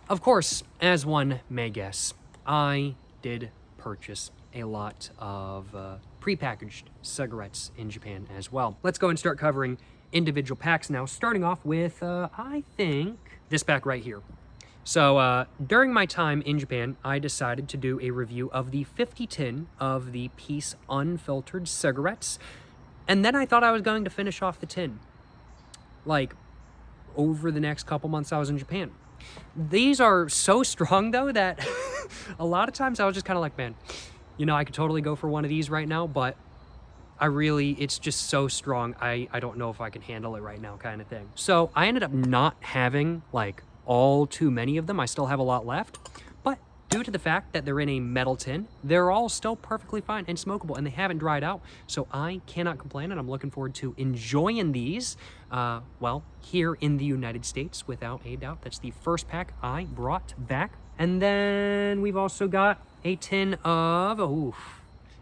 of course, as one may guess, I did purchase a lot of prepackaged cigarettes in Japan as well. Let's go and start covering individual packs now, starting off with, I think, this pack right here. So during my time in Japan, I decided to do a review of the 50 tin of the Peace unfiltered cigarettes, and then I thought I was going to finish off the tin, like, over the next couple months I was in Japan. These are so strong, though, that a lot of times I was just kind of like, man, you know, I could totally go for one of these right now, but it's just so strong, I don't know if I can handle it right now, kind of thing. So I ended up not having, like, all too many of them. I still have a lot left, but due to the fact that they're in a metal tin, they're all still perfectly fine and smokable, and they haven't dried out, so I cannot complain, and I'm looking forward to enjoying these, well, here in the United States, without a doubt. That's the first pack I brought back. And then we've also got a tin of,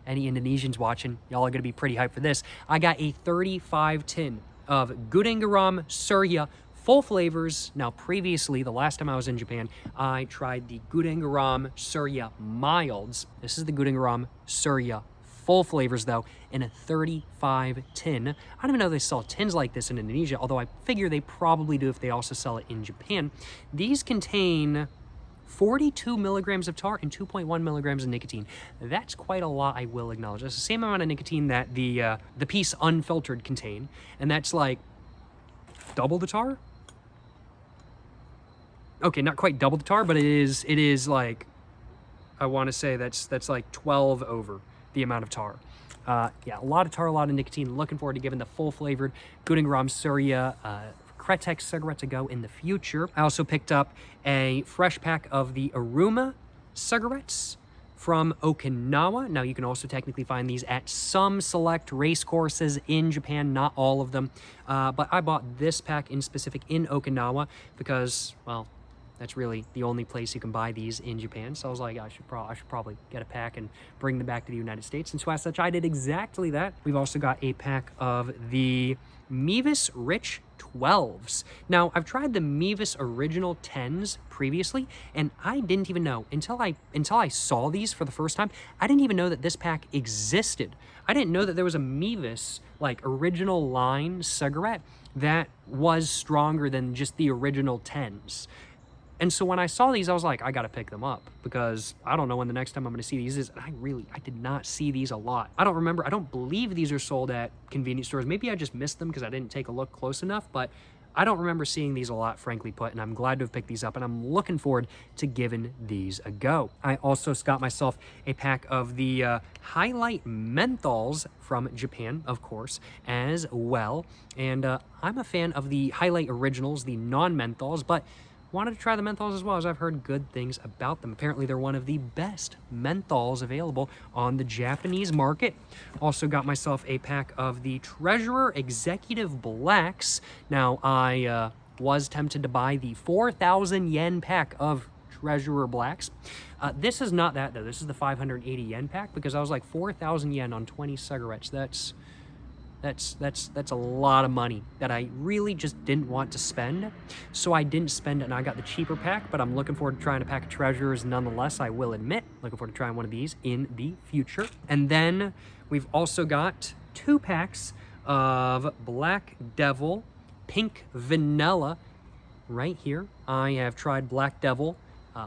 any Indonesians watching, y'all are gonna be pretty hyped for this. I got a 35 tin of Gudang Garam Surya full flavors. Now, previously, the last time I was in Japan, I tried the Gudang Garam Surya Milds. This is the Gudang Garam Surya full flavors, though, in a 35 tin. I don't even know if they sell tins like this in Indonesia, although I figure they probably do if they also sell it in Japan. These contain 42 milligrams of tar and 2.1 milligrams of nicotine. That's quite a lot, I will acknowledge. That's the same amount of nicotine that the Peace unfiltered contain, and that's like double the tar? Okay, not quite double the tar, but it is like, I want to say that's like 12 over the amount of tar. Yeah, a lot of tar, a lot of nicotine. Looking forward to giving the full flavored Gudang Garam Surya Kretek cigarette to go in the future. I also picked up a fresh pack of the Aruma cigarettes from Okinawa. Now, you can also technically find these at some select race courses in Japan, not all of them. But I bought this pack in specific in Okinawa because, well, that's really the only place you can buy these in Japan. So I was like, I should probably get a pack and bring them back to the United States. And so as such, I did exactly that. We've also got a pack of the Mevis Rich 12s. Now, I've tried the Mevis Original 10s previously, and I didn't even know, until I saw these for the first time, I didn't even know that this pack existed. I didn't know that there was a Mevis, like, original line cigarette that was stronger than just the original 10s. And so when I saw these, I was like, I gotta pick them up because I don't know when the next time I'm gonna see these is. And I did not see these a lot. I don't believe these are sold at convenience stores. Maybe I just missed them because I didn't take a look close enough, but I don't remember seeing these a lot, frankly put, and I'm glad to have picked these up, and I'm looking forward to giving these a go. I also got myself a pack of the Highlight Menthols from Japan, of course, as well. And I'm a fan of the Highlight Originals, the non-menthols, but wanted to try the menthols as well, as I've heard good things about them. Apparently, they're one of the best menthols available on the Japanese market. Also got myself a pack of the Treasurer Executive Blacks. Now, I was tempted to buy the 4,000 yen pack of Treasurer Blacks. This is not that, though. This is the 580 yen pack, because I was like, 4,000 yen on 20 cigarettes. That's a lot of money that I really just didn't want to spend. So I didn't spend it, and I got the cheaper pack, but I'm looking forward to trying a pack of Treasurers nonetheless, I will admit. Looking forward to trying one of these in the future. And then we've also got 2 packs of Black Devil Pink Vanilla right here. I have tried Black Devil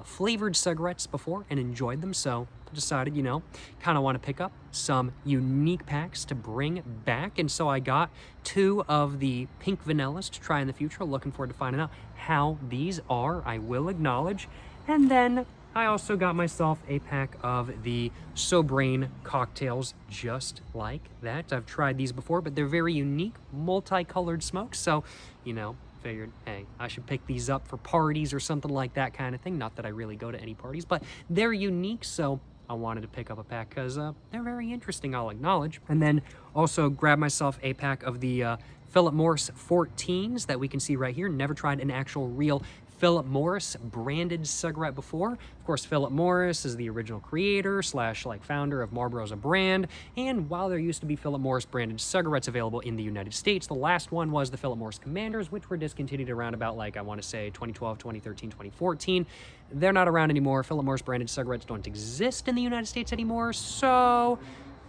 flavored cigarettes before and enjoyed them, so decided, you know, kind of want to pick up some unique packs to bring back. And so I got 2 of the pink vanillas to try in the future. Looking forward to finding out how these are, I will acknowledge. And then I also got myself a pack of the Sobrain cocktails just like that. I've tried these before, but they're very unique, multicolored smokes. So, you know, figured, hey, I should pick these up for parties or something like that kind of thing. Not that I really go to any parties, but they're unique, so I wanted to pick up a pack because they're very interesting, I'll acknowledge. And then also grab myself a pack of the Philip Morris 14s that we can see right here. Never tried an actual real Philip Morris branded cigarette before. Of course, Philip Morris is the original creator slash like founder of Marlboro as a brand. And while there used to be Philip Morris branded cigarettes available in the United States, the last one was the Philip Morris Commanders, which were discontinued around about like, I want to say 2012, 2013, 2014. They're not around anymore. Philip Morris branded cigarettes don't exist in the United States anymore. So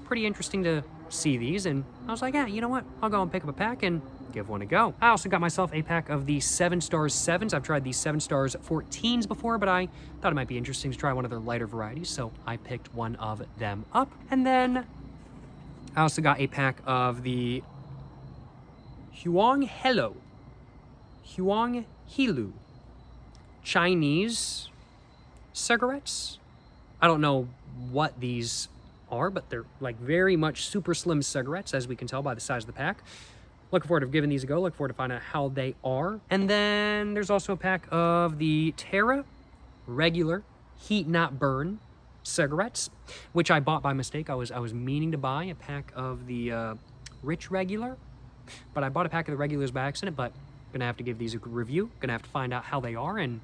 pretty interesting to see these. And I was like, yeah, you know what? I'll go and pick up a pack and give one a go. I also got myself a pack of the 7 Stars 7s. I've tried these 7 Stars 14s before, but I thought it might be interesting to try one of their lighter varieties, so I picked one of them up. And then I also got a pack of the Huang Hilu Chinese cigarettes. I don't know what these are, but they're like very much super slim cigarettes, as we can tell by the size of the pack. Looking forward to giving these a go. Looking forward to finding out how they are. And then there's also a pack of the Terra regular Heat Not Burn cigarettes, which I bought by mistake. I was meaning to buy a pack of the Rich regular, but I bought a pack of the regulars by accident. But gonna have to give these a review. Gonna have to find out how they are, and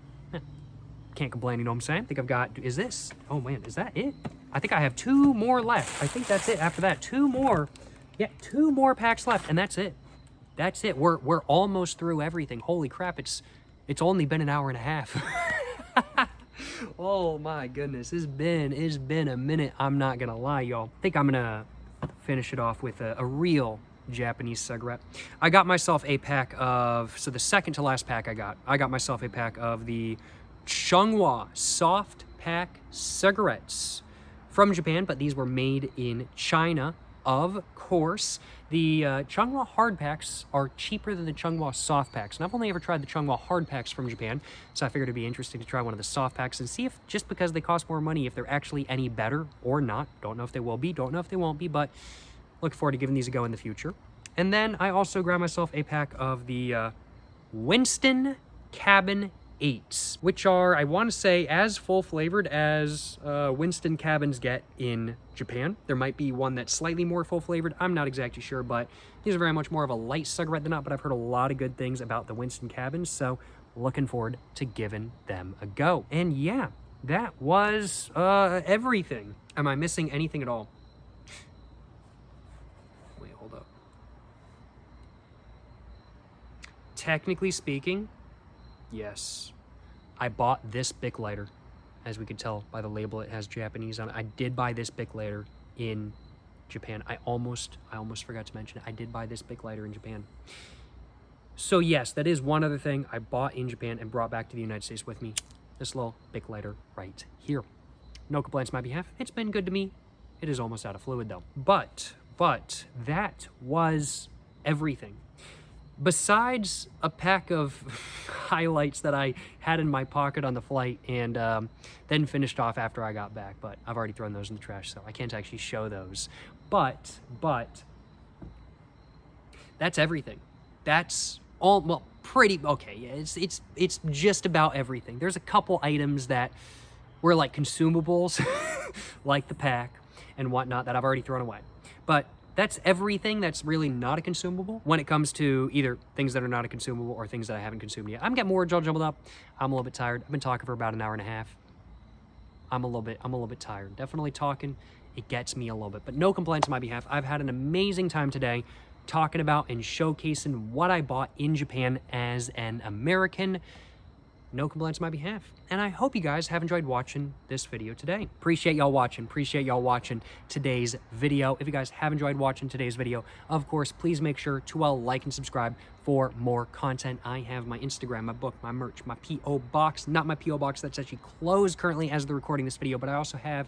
can't complain. You know what I'm saying? I think I've got. Is this? Oh man, is that it? I think I have 2 more left. I think that's it. After that, 2 more. Yeah, 2 more packs left, and that's it. That's it. We're almost through everything. Holy crap, it's only been an hour and a half. Oh my goodness. It's been a minute. I'm not gonna lie, y'all. I think I'm gonna finish it off with a real Japanese cigarette. I got myself a pack of, so the second to last pack I got myself a pack of the Chunghwa soft pack cigarettes from Japan, but these were made in China. Of course, the Chunghwa hard packs are cheaper than the Chunghwa soft packs. And I've only ever tried the Chunghwa hard packs from Japan, so I figured it'd be interesting to try one of the soft packs and see if, just because they cost more money, if they're actually any better or not. Don't know if they will be, don't know if they won't be, but looking forward to giving these a go in the future. And then I also grabbed myself a pack of the Winston Cabin 8s, which are, I want to say, as full flavored as Winston Cabins get in Japan. There might be one that's slightly more full flavored. I'm not exactly sure, but these are very much more of a light cigarette than not, but I've heard a lot of good things about the Winston Cabins, so looking forward to giving them a go. And yeah, that was everything. Am I missing anything at all? Wait, hold up. Technically speaking, yes, I bought this Bic lighter. As we could tell by the label, it has Japanese on it. I did buy this Bic lighter in Japan. I almost forgot to mention it. I did buy this Bic lighter in Japan. So yes, that is one other thing I bought in Japan and brought back to the United States with me. This little Bic lighter right here. No complaints on my behalf. It's been good to me. It is almost out of fluid though. But that was everything. Besides a pack of highlights that I had in my pocket on the flight and then finished off after I got back, but I've already thrown those in the trash, so I can't actually show those. But that's everything. That's all. Well, pretty okay. Yeah, it's just about everything. There's a couple items that were like consumables, like the pack and whatnot, that I've already thrown away. But that's everything that's really not a consumable when it comes to either things that are not a consumable or things that I haven't consumed yet. I'm getting more jumbled up. I'm a little bit tired. I've been talking for about an hour and a half. I'm a little bit tired. Definitely talking. It gets me a little bit, but no complaints on my behalf. I've had an amazing time today talking about and showcasing what I bought in Japan as an American. no complaints on my behalf. And I hope you guys have enjoyed watching this video today. Appreciate y'all watching. Appreciate y'all watching today's video. If you guys have enjoyed watching today's video, of course, please make sure to like and subscribe for more content. I have my Instagram, my book, my merch, my P.O. box. Not my P.O. box that's actually closed currently as of the recording this video, but I also have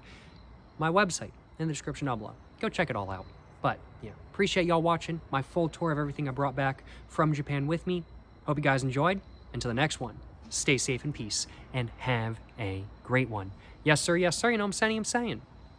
my website in the description down below. Go check it all out. But yeah, appreciate y'all watching my full tour of everything I brought back from Japan with me. Hope you guys enjoyed. Until the next one, stay safe in peace and have a great one. Yes, sir. Yes, sir. You know what I'm saying?